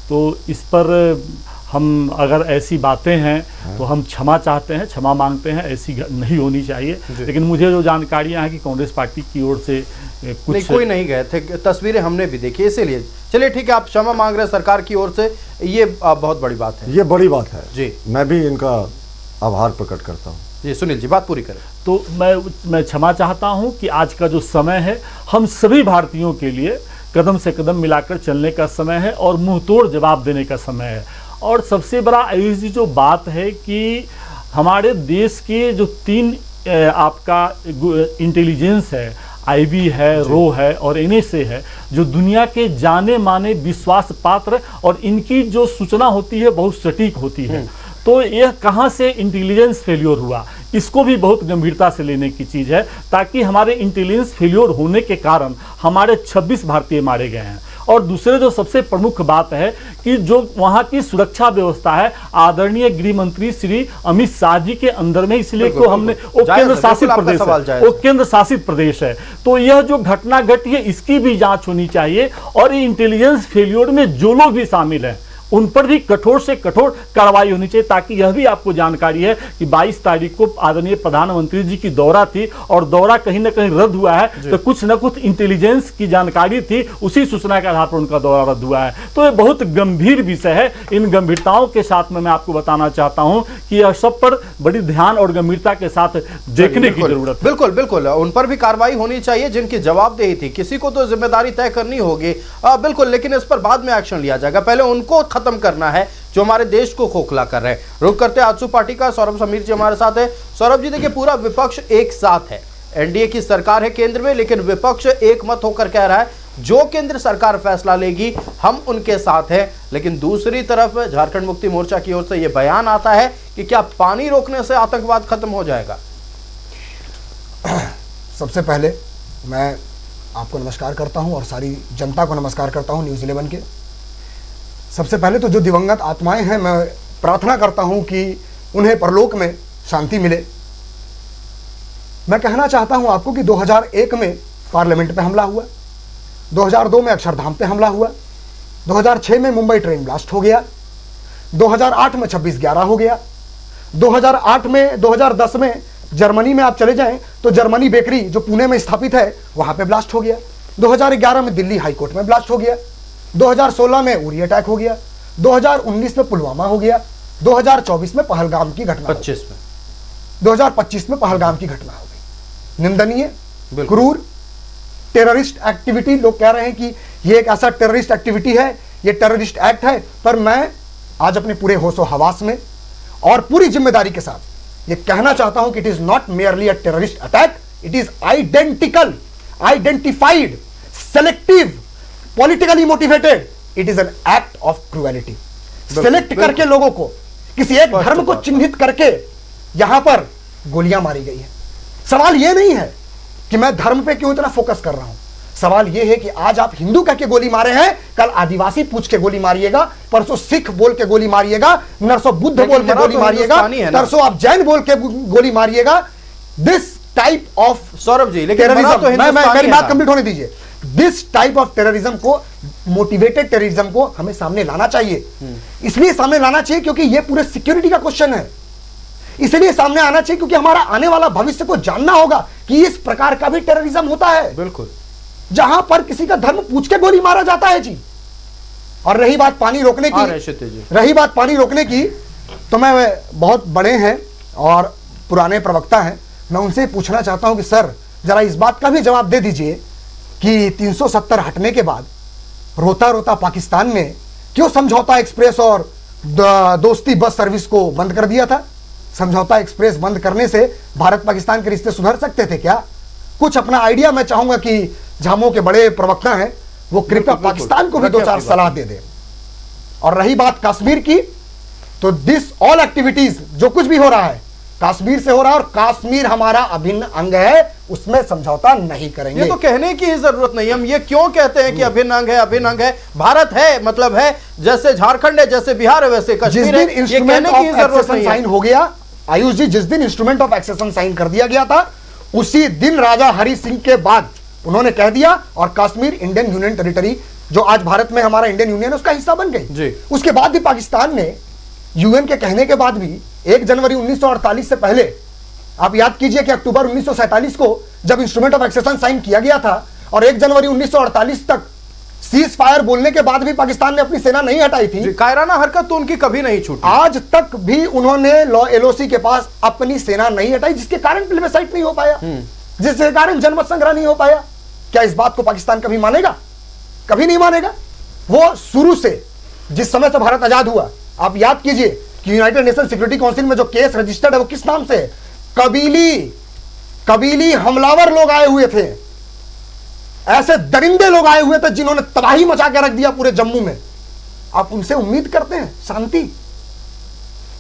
तो इस पर हम अगर ऐसी बातें हैं तो हम क्षमा चाहते हैं, क्षमा मांगते हैं, ऐसी नहीं होनी चाहिए। लेकिन मुझे जो जानकारियां हैं कि कांग्रेस पार्टी की ओर से कुछ
नहीं, कोई नहीं गए थे, तस्वीरें हमने भी देखी, इसीलिए चलिए ठीक है, आप क्षमा मांग रहे हैं सरकार की ओर से, ये बहुत बड़ी बात है।
ये बड़ी बात है
जी,
मैं भी इनका आभार प्रकट करता हूँ।
जी सुनील जी, बात पूरी करें।
तो मैं क्षमा चाहता हूँ कि आज का जो समय है हम सभी भारतीयों के लिए कदम से कदम मिलाकर चलने का समय है और मुंह तोड़ जवाब देने का समय है। और सबसे बड़ा आयुष जी जो बात है कि हमारे देश के जो 3 आपका इंटेलिजेंस है, आईबी है, रो है और एनएसए है, जो दुनिया के जाने माने विश्वास पात्र और इनकी जो सूचना होती है बहुत सटीक होती है। तो यह कहाँ से इंटेलिजेंस फेल्योर हुआ, इसको भी बहुत गंभीरता से लेने की चीज़ है, ताकि हमारे इंटेलिजेंस फेल्योर होने के कारण हमारे 26 भारतीय मारे गए हैं। और दूसरे जो सबसे प्रमुख बात है कि जो वहाँ की सुरक्षा व्यवस्था है आदरणीय गृह मंत्री श्री अमित शाह जी के अंदर में, इसलिए को हमने वो केंद्र शासित प्रदेश है, वो केंद्र शासित प्रदेश है। तो यह जो घटना घटी है इसकी भी जांच होनी चाहिए और इंटेलिजेंस फेल्योर में जो लोग भी शामिल हैं उन पर भी कठोर से कठोर कार्रवाई होनी चाहिए। ताकि यह भी आपको जानकारी है कि 22 तारीख को आदरणीय प्रधानमंत्री जी की दौरा थी और दौरा कहीं ना कहीं रद्द हुआ है, तो कुछ न कुछ इंटेलिजेंस की जानकारी थी, उसी सूचना के आधार पर उनका दौरा रद्द हुआ है। तो ये बहुत गंभीर विषय है। इन गंभीरताओं के साथ में मैं आपको बताना चाहता हूं कि यह सब पर बड़ी ध्यान और गंभीरता के साथ देखने की जरूरत है।
बिल्कुल बिल्कुल, उन पर भी कार्रवाई होनी चाहिए जिनकी जवाबदेही थी, किसी को तो जिम्मेदारी तय करनी होगी बिल्कुल, लेकिन इस पर बाद में एक्शन लिया जाएगा। पहले उनको खत्म करना है जो हमारे देश को खोखला कर रहे हैं। रुक करते हैं आजसू पार्टी का, सौरभ समीर जी हमारे साथ है। सौरभ जी देखिए, पूरा विपक्ष एक साथ है, एनडीए की सरकार है केंद्र में, लेकिन विपक्ष एक मत होकर कह रहा है जो केंद्र सरकार फैसला लेगी हम उनके साथ हैं। लेकिन दूसरी तरफ झारखंड मुक्ति मोर्चा की ओर से यह बयान आता है कि क्या पानी रोकने से आतंकवाद खत्म हो जाएगा?
सबसे पहले मैं आपको नमस्कार करता हूं और सारी जनता को नमस्कार करता हूं न्यूज़ 11 के। सबसे पहले तो जो दिवंगत आत्माएं हैं, मैं प्रार्थना करता हूं कि उन्हें परलोक में शांति मिले। मैं कहना चाहता हूं आपको कि 2001 में पार्लियामेंट पे हमला हुआ, 2002 में अक्षरधाम पे हमला हुआ, 2006 में मुंबई ट्रेन ब्लास्ट हो गया, 2008 में 26/11 हो गया, 2010 में जर्मनी में आप चले जाएं तो जर्मनी बेकरी जो पुणे में स्थापित है वहां पे ब्लास्ट हो गया, 2011 में दिल्ली हाईकोर्ट में ब्लास्ट हो गया, 2016 में उरी अटैक हो गया, 2019 में पुलवामा हो गया, 2024 में पहलगाम की घटना, 2025 में पहलगाम की घटना हो गई। निंदनीय, क्रूर, टेररिस्ट एक्टिविटी। लोग कह रहे हैं कि ये एक ऐसा टेररिस्ट एक्टिविटी है, ये टेररिस्ट एक्ट है, पर मैं आज अपने पूरे होशो हवास में और पूरी जिम्मेदारी के साथ ये कहना चाहता हूं कि it is not merely a terrorist attack, it is identical, identified, selective, politically motivated, it is an act of cruelty. Select करके लोगों को, किसी एक धर्म को चिन्हित करके यहां पर गोलियां मारी गई है। सवाल यह नहीं है कि मैं धर्म पे क्यों इतना फोकस कर रहा हूं, सवाल यह है कि आज आप हिंदू कह के गोली मारे हैं, कल आदिवासी पूछ के गोली मारिएगा, परसों सिख बोल के गोली मारिएगा, नरसों बुद्ध बोल के गोली मारिएगा, परसों आप जैन बोल के गोली मारिएगा। This type of,
Saurabh ji
terrorism, मेरी बात कंप्लीट होने दीजिए। दिस टाइप ऑफ टेररिज्म को, मोटिवेटेड टेररिज्म को हमें सामने लाना चाहिए। इसलिए सामने लाना चाहिए क्योंकि यह पूरे सिक्योरिटी का क्वेश्चन है, इसलिए सामने आना चाहिए क्योंकि हमारा आने वाला भविष्य को जानना होगा कि इस प्रकार का भी टेररिज्म होता है।
बिल्कुल,
जहां पर किसी का धर्म पूछ के गोली मारा जाता है जी। और रही बात पानी रोकने की, तो मैं बहुत बड़े हैं और पुराने प्रवक्ता हैं, मैं उनसे पूछना चाहता हूं कि सर जरा इस बात का भी जवाब दे दीजिए कि 370 हटने के बाद रोता रोता पाकिस्तान ने क्यों समझौता एक्सप्रेस और दोस्ती बस सर्विस को बंद कर दिया था? समझौता एक्सप्रेस बंद करने से भारत पाकिस्तान के रिश्ते सुधर सकते थे क्या? कुछ अपना आइडिया मैं चाहूंगा कि झामो के बड़े प्रवक्ता हैं वो कृपया पाकिस्तान को भी दो चार सलाह दे दें। और रही बात कश्मीर की, तो दिस ऑल एक्टिविटीज जो कुछ भी हो रहा है कश्मीर से हो रहा है और कश्मीर हमारा अभिन्न अंग है, उसमें समझौता नहीं करेंगे।
ये तो कहने की ही जरूरत नहीं, हम ये क्यों कहते हैं कि अभिन्न अंग है, अभिन्न अंग है? भारत है, मतलब है, जैसे झारखंड है, जैसे बिहार है, वैसे कश्मीर है। ये कहने की जरूरत नहीं है।
साइन हो गया आयुष जी, जिस दिन इंस्ट्रूमेंट ऑफ एक्सेशन साइन कर दिया गया था उसी दिन राजा हरि सिंह के बाद उन्होंने कह दिया और कश्मीर इंडियन यूनियन टेरिटरी जो आज भारत में हमारा इंडियन यूनियन उसका हिस्सा बन गई। उसके बाद भी पाकिस्तान ने यूएन के कहने के बाद भी 1 जनवरी 1948 से पहले, आप याद कीजिए कि अक्टूबर 1947 को जब इंस्ट्रूमेंट ऑफ एक्सेशन साइन किया गया था और 1 जनवरी 1948 तक सीज फायर बोलने के बाद भी पाकिस्तान ने अपनी सेना नहीं हटाई थी।
कायराना हरकत तो उनकी कभी नहीं छूटी।
आज तक भी उन्होंने एलओसी के पास अपनी सेना नहीं हटाई, जिसके कारण प्लेबसाइट नहीं हो पाया, जिसके कारण जनमत संग्रह नहीं हो पाया। क्या इस बात को पाकिस्तान कभी मानेगा? कभी नहीं मानेगा। वो शुरू से जिस समय से भारत आजाद हुआ, आप याद कीजिए कि यूनाइटेड नेशन सिक्योरिटी काउंसिल में जो केस रजिस्टर्ड है वो किस नाम से? कबीली हमलावर लोग आए हुए थे, ऐसे दरिंदे लोग आए हुए थे जिन्होंने तबाही मचा के रख दिया पूरे जम्मू में। आप उनसे उम्मीद करते हैं शांति?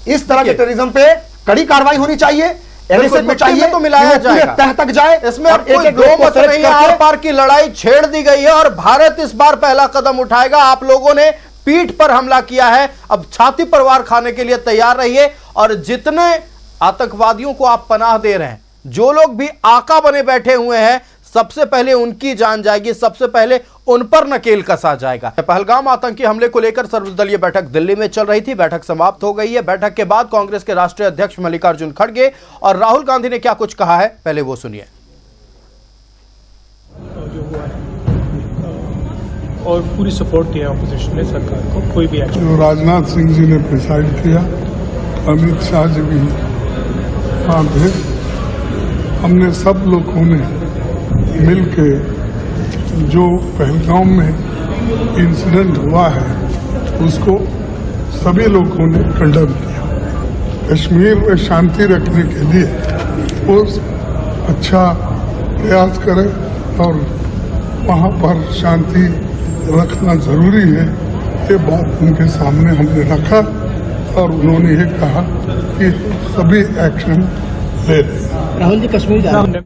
इस तरह के टेररिज्म पे कड़ी कार्रवाई होनी चाहिए।
चाहिए तो मिलाया जाएगा,
तह तक जाए।
इसमें अब कोई दो मत नहीं है। आर पार की लड़ाई छेड़ दी गई है और भारत इस बार पहला कदम उठाएगा। आप लोगों ने पीठ पर हमला किया है, अब छाती पर वार खाने के लिए तैयार रहिए। और जितने आतंकवादियों को आप पनाह दे रहे हैं, जो लोग भी आका बने बैठे हुए हैं, सबसे पहले उनकी जान जाएगी, सबसे पहले उन पर नकेल कसा जाएगा। पहलगाम आतंकी हमले को लेकर सर्वदलीय बैठक दिल्ली में चल रही थी। बैठक समाप्त हो गई है। बैठक के बाद कांग्रेस के राष्ट्रीय अध्यक्ष मल्लिकार्जुन खड़गे और राहुल गांधी ने क्या कुछ कहा है, पहले वो सुनिए।
और पूरी सपोर्ट दिया ऑपोजिशन ने सरकार को, कोई भी एक्शन।
जो राजनाथ सिंह जी ने प्रिसाइड किया, अमित शाह जी भी वहाँ थे, हमने सब लोगों ने मिलके जो पहलगाम में इंसिडेंट हुआ है उसको सभी लोगों ने कंडेम किया। कश्मीर में शांति रखने के लिए वो अच्छा प्रयास करें और वहाँ पर शांति रखना जरूरी है, ये बात उनके सामने हमने रखा और उन्होंने ये कहा कि सभी एक्शन ले लें।
राहुल जी कश्मीर जा रहे हैं।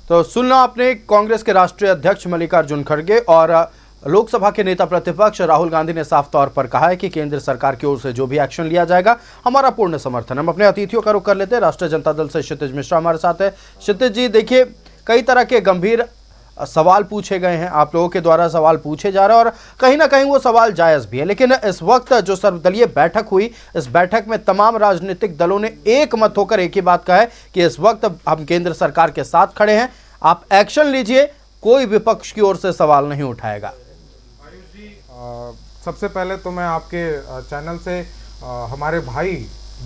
तो सुनना आपने कांग्रेस के राष्ट्रीय अध्यक्ष मल्लिकार्जुन खड़गे और लोकसभा के नेता प्रतिपक्ष राहुल गांधी ने साफ तौर पर कहा है कि केंद्र सरकार की ओर से जो भी एक्शन लिया जाएगा हमारा पूर्ण समर्थन। हम अपने अतिथियों का रुख कर लेते हैं। राष्ट्रीय जनता दल से क्षितिज मिश्रा हमारे साथ है। क्षितिज जी, देखिए कई तरह के गंभीर सवाल पूछे गए हैं, आप लोगों के द्वारा सवाल पूछे जा रहे हैं और कहीं ना कहीं वो सवाल जायज़ भी है, लेकिन इस वक्त जो सर्वदलीय बैठक हुई, इस बैठक में तमाम राजनीतिक दलों ने एक मत होकर एक ही बात कहा है कि इस वक्त हम केंद्र सरकार के साथ खड़े हैं, आप एक्शन लीजिए, कोई विपक्ष की ओर से सवाल नहीं उठाएगा।
सबसे पहले तो मैं आपके चैनल से हमारे भाई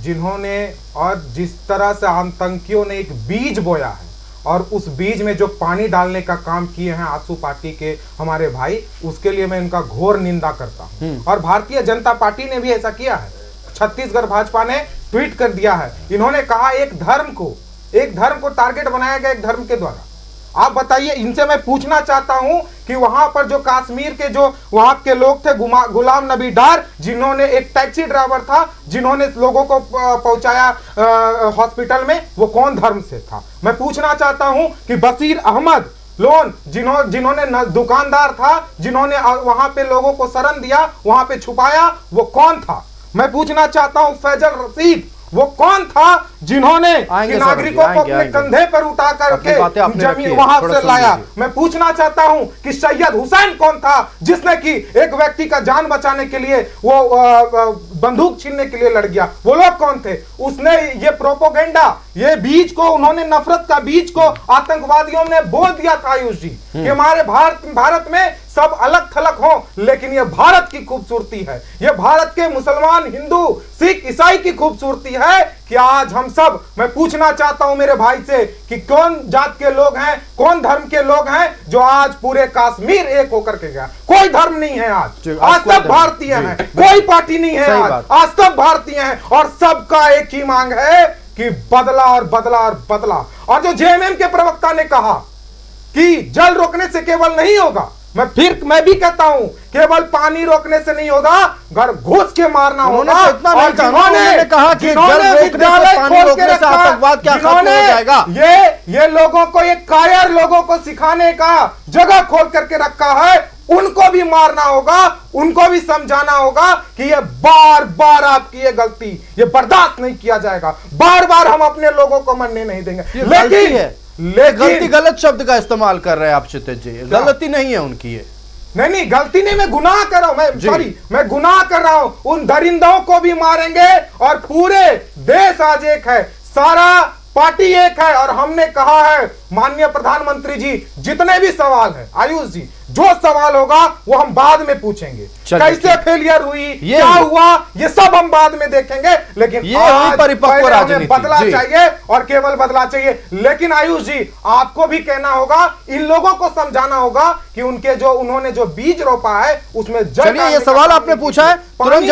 जिन्होंने और जिस तरह से आतंकियों ने एक बीज बोया है और उस बीज में जो पानी डालने का काम किए हैं आंसू पार्टी के हमारे भाई, उसके लिए मैं इनका घोर निंदा करता हूं। और भारतीय जनता पार्टी ने भी ऐसा किया है। छत्तीसगढ़ भाजपा ने ट्वीट कर दिया है, इन्होंने कहा एक धर्म को टारगेट बनाया गया, एक धर्म के द्वारा। आप बताइए, इनसे मैं पूछना चाहता हूं कि वहां पर जो कश्मीर के जो वहां के लोग थे, गुलाम नबी डार, जिन्होंने एक टैक्सी ड्राइवर था, जिन्होंने लोगों को पहुंचाया हॉस्पिटल में, वो कौन धर्म से था? मैं पूछना चाहता हूं कि बशीर अहमद लोन जिन्होंने दुकानदार था, जिन्होंने वहां पे लोगों को शरण दिया, वहां पे छुपाया, वो कौन था? मैं पूछना चाहता हूं फैजल रशीद वो कौन था जिन्होंने
आएंगे
नागरिकों को अपने कंधे पर उठा करके जमीन वहां से लाया। मैं पूछना चाहता हूं कि सैयद हुसैन कौन था जिसने कि एक व्यक्ति का जान बचाने के लिए वो बंदूक छीनने के लिए लड़ गया? वो लोग कौन थे? उसने ये प्रोपोगेंडा, ये बीज को, उन्होंने नफरत का बीज को आतंकवादियों ने बोल दिया था आयुष जी कि हमारे भारत में सब अलग थलग हो, लेकिन ये भारत की खूबसूरती है, ये भारत के मुसलमान, हिंदू, सिख, ईसाई की खूबसूरती है कि आज हम सब, मैं पूछना चाहता हूं मेरे भाई से कि कौन जात के लोग हैं, कौन धर्म के लोग हैं जो आज पूरे कश्मीर एक होकर के गया? कोई धर्म नहीं है आज सब भारतीय हैं, कोई पार्टी नहीं है आज सब भारतीय हैं और सबका एक ही मांग है कि बदला और बदला और बदला। और जो जेएमएम के प्रवक्ता ने कहा कि जल रोकने से केवल नहीं होगा, मैं भी कहता हूं केवल पानी रोकने से नहीं होगा, घर घुस के मारना होगा।
और जिन्होंने कहा कि विद्यालय खोल के रखा, आतंकवाद क्या खत्म हो जाएगा?
ये लोगों को, ये कायर लोगों को सिखाने का जगह खोल करके रखा है, उनको भी मारना होगा, उनको भी समझाना होगा कि ये बार बार आपकी ये गलती, ये बर्दाश्त नहीं किया जाएगा, बार बार हम अपने लोगों को मरने नहीं देंगे।
लेकिन गलती, गलत शब्द का इस्तेमाल कर रहे हैं आप क्षितिज जी, गलती नहीं है उनकी ये।
नहीं, गलती नहीं, मैं गुनाह कर रहा हूं, मैं गुनाह कर रहा हूं। उन दरिंदों को भी मारेंगे और पूरे देश आज एक है, सारा पार्टी एक है। और हमने कहा है माननीय प्रधानमंत्री जी, जितने भी सवाल है आयुष जी, जो सवाल होगा वो हम बाद में पूछेंगे, कैसे फेलियर हुई, क्या हुआ, ये सब हम बाद में देखेंगे, लेकिन
ये परिपक्व राजनीति
बदला चाहिए और केवल बदला चाहिए। लेकिन आयुष जी, आपको भी कहना होगा, इन लोगों को समझाना होगा कि उनके जो, उन्होंने जो बीज रोपा है उसमें
चलिए, ये सवाल आपने पूछा है, तुरंत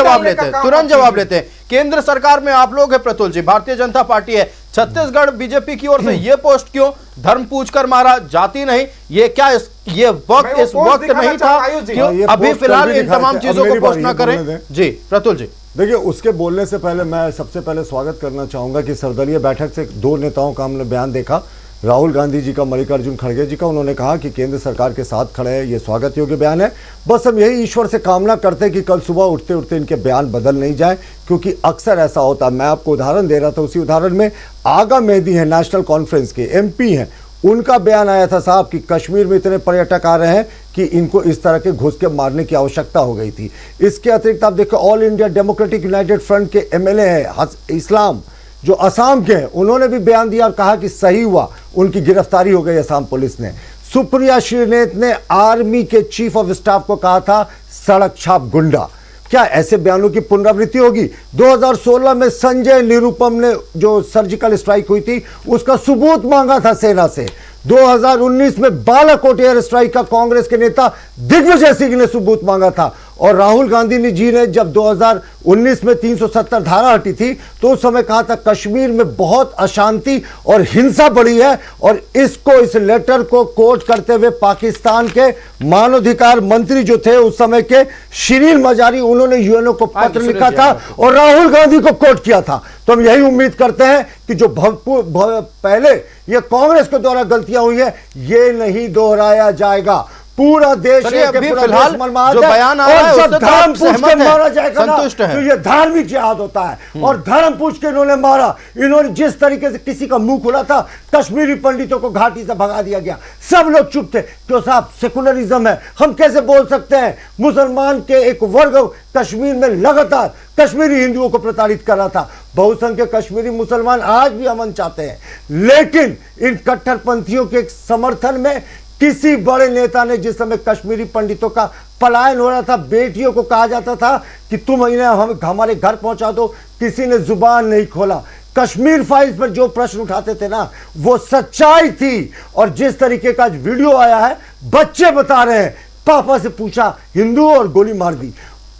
जवाब लेते हैं। केंद्र सरकार में आप लोग हैं प्रतुल जी, भारतीय जनता पार्टी है, छत्तीसगढ़ बीजेपी की ओर से ये पोस्ट क्यों? धर्म पूछकर मारा, जाति नहीं, ये क्या ये वक्त इस वक्त नहीं था? क्यों अभी फिलहाल इन तमाम चीजों को पोस्ट ना करें? जी प्रतुल जी,
देखिए, उसके बोलने से पहले मैं सबसे पहले स्वागत करना चाहूंगा कि सर्वदलीय बैठक से दो नेताओं का हमने बयान देखा, राहुल गांधी जी का, मल्लिकार्जुन खड़गे जी का। उन्होंने कहा कि केंद्र सरकार के साथ खड़े हैं, ये स्वागत योग्य बयान है। बस हम यही ईश्वर से कामना करते हैं कि कल सुबह उठते उठते इनके बयान बदल नहीं जाए, क्योंकि अक्सर ऐसा होता है। मैं आपको उदाहरण दे रहा था, उसी उदाहरण में आगा मेहदी है, नेशनल कॉन्फ्रेंस के एमपी हैं, उनका बयान आया था साहब कि कश्मीर में इतने पर्यटक आ रहे हैं कि इनको इस तरह के घुस के मारने की आवश्यकता हो गई थी। इसके अतिरिक्त आप देखो, all India democratic United front के एमएलए हैं इस्लाम, जो असम के हैं, उन्होंने भी बयान दिया और कहा कि सही हुआ, उनकी गिरफ्तारी हो गई असम पुलिस ने। सुप्रिया श्रीनेत ने आर्मी के चीफ ऑफ स्टाफ को कहा था सड़क छाप गुंडा। क्या ऐसे बयानों की पुनरावृत्ति होगी? 2016 में संजय निरुपम ने, जो सर्जिकल स्ट्राइक हुई थी, उसका सबूत मांगा था सेना से। 2019 में बालाकोट एयर स्ट्राइक का कांग्रेस के नेता दिग्विजय सिंह ने सबूत मांगा था। और राहुल गांधी जी ने जब 2019 में 370 धारा हटी थी, तो उस समय कहा था कश्मीर में बहुत अशांति और हिंसा बढ़ी है, और इस लेटर को कोट करते हुए पाकिस्तान के मानवाधिकार मंत्री जो थे उस समय के शिरीन मजारी, उन्होंने यूएनओ को पत्र लिखा था और राहुल गांधी को कोट किया था। तो हम यही उम्मीद करते हैं कि जो पहले ये कांग्रेस के द्वारा गलतियां हुई है, ये नहीं दोहराया जाएगा। पूरा देश
फिलहाल जो बयान आ रहा है उससे
धर्म पूछ के मारा जाएगा ना,
संतुष्ट है।
तो ये धार्मिक जिहाद होता है और धर्म पूछ के इन्होंने मारा। इन्होंने जिस तरीके से किसी का मुंह खुला था, कश्मीरी पंडितों को घाटी से भगा दिया गया, सब लोग चुप थे। क्यों साहब, सेकुलरिज्म है, हम कैसे बोल सकते हैं? मुसलमान के एक वर्ग कश्मीर में लगातार कश्मीरी हिंदुओं को प्रताड़ित कर रहा था। बहुसंख्यक कश्मीरी मुसलमान आज भी अमन चाहते हैं, लेकिन इन कट्टरपंथियों के समर्थन में किसी बड़े नेता ने, जिस समय कश्मीरी पंडितों का पलायन हो रहा था, बेटियों को कहा जाता था कि तुम इन्हें हमारे घर पहुंचा दो, किसी ने जुबान नहीं खोला। कश्मीर फाइल्स पर जो प्रश्न उठाते थे ना, वो सच्चाई थी। और जिस तरीके का वीडियो आया है, बच्चे बता रहे हैं पापा से पूछा हिंदू और गोली मार दी,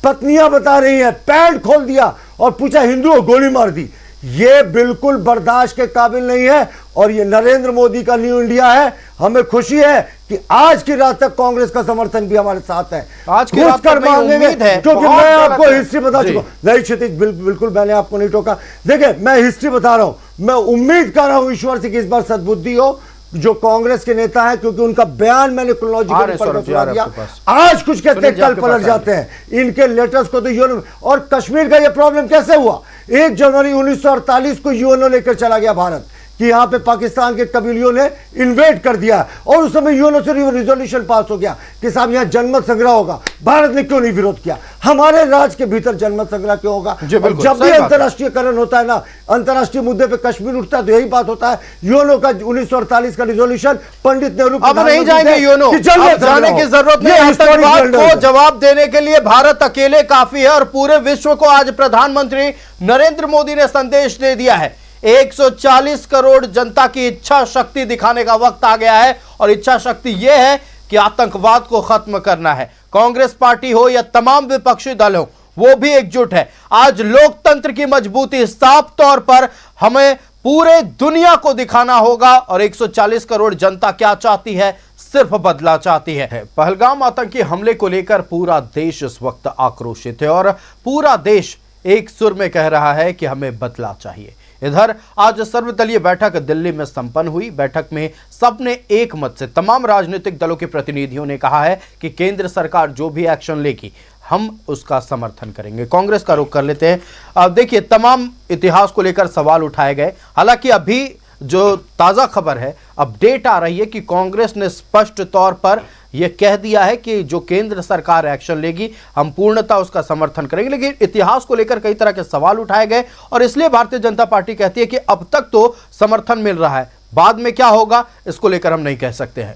पत्नियां बता रही हैं पैंट खोल दिया और पूछा हिंदू और गोली मार दी। ये बिल्कुल बर्दाश्त के काबिल नहीं है। और ये नरेंद्र मोदी का न्यू इंडिया है। हमें खुशी है कि आज की रात तक कांग्रेस का समर्थन भी हमारे साथ है।
आज की रात तक
मांगेंगे, क्योंकि मैं आपको हिस्ट्री बता चुका हूं। नहीं क्षितिज, बिल्कुल मैंने आपको नहीं टोका। देखिए, मैं हिस्ट्री बता रहा हूं। मैं उम्मीद कर रहा हूं ईश्वर से कि इस बार सद्बुद्धि हो। जो कांग्रेस के नेता हैं, क्योंकि उनका बयान मैंने क्रोनोलॉजिकली पढ़ दिया, आज कुछ कहते हैं कल पलट जाते हैं। इनके लेटर्स को तो यूएन, और कश्मीर का ये प्रॉब्लम कैसे हुआ? 1 जनवरी 1948 को यूएनओ लेकर चला गया भारत कि यहां पे पाकिस्तान के कबीलियों ने इन्वेड कर दिया, और उस समय यूएनओ से रिजोल्यूशन पास हो गया कि साहब यहां जनमत संग्रह होगा। भारत ने क्यों नहीं विरोध किया? हमारे राज्य के भीतर जनमत संग्रह क्यों होगा? जब भी अंतर्राष्ट्रीयकरण होता है ना, अंतर्राष्ट्रीय मुद्दे पे कश्मीर उठता है तो यही बात होता है। यूएनओ का 1948 का रिजोल्यूशन पंडित नेहरू
अब नहीं जाएंगे यूएनओ, जाने की जरूरत नहीं। आतंकवाद को जवाब देने के लिए भारत अकेले काफी है, और पूरे विश्व को आज प्रधानमंत्री नरेंद्र मोदी ने संदेश दे दिया है। 140 करोड़ जनता की इच्छा शक्ति दिखाने का वक्त आ गया है, और इच्छा शक्ति यह है कि आतंकवाद को खत्म करना है। कांग्रेस पार्टी हो या तमाम विपक्षी दल हो, वो भी एकजुट है। आज लोकतंत्र की मजबूती साफ तौर पर हमें पूरे दुनिया को दिखाना होगा, और 140 करोड़ जनता क्या चाहती है? सिर्फ बदला चाहती है। पहलगाम आतंकी हमले को लेकर पूरा देश इस वक्त आक्रोशित है, और पूरा देश एक सुर में कह रहा है कि हमें बदला चाहिए। इधर आज सर्वदलीय बैठक दिल्ली में संपन्न हुई। बैठक में सबने एक मत से, तमाम राजनीतिक दलों के प्रतिनिधियों ने कहा है कि केंद्र सरकार जो भी एक्शन लेगी हम उसका समर्थन करेंगे। कांग्रेस का रुख कर लेते हैं। अब देखिए, तमाम इतिहास को लेकर सवाल उठाए गए। हालांकि अभी जो ताजा खबर है, अपडेट आ रही है कि कांग्रेस ने स्पष्ट तौर पर यह कह दिया है कि जो केंद्र सरकार एक्शन लेगी हम पूर्णतः उसका समर्थन करेंगे। लेकिन इतिहास को लेकर कई तरह के सवाल उठाए गए, और इसलिए भारतीय जनता पार्टी कहती है कि अब तक तो समर्थन मिल रहा है, बाद में क्या होगा इसको लेकर हम नहीं कह सकते हैं।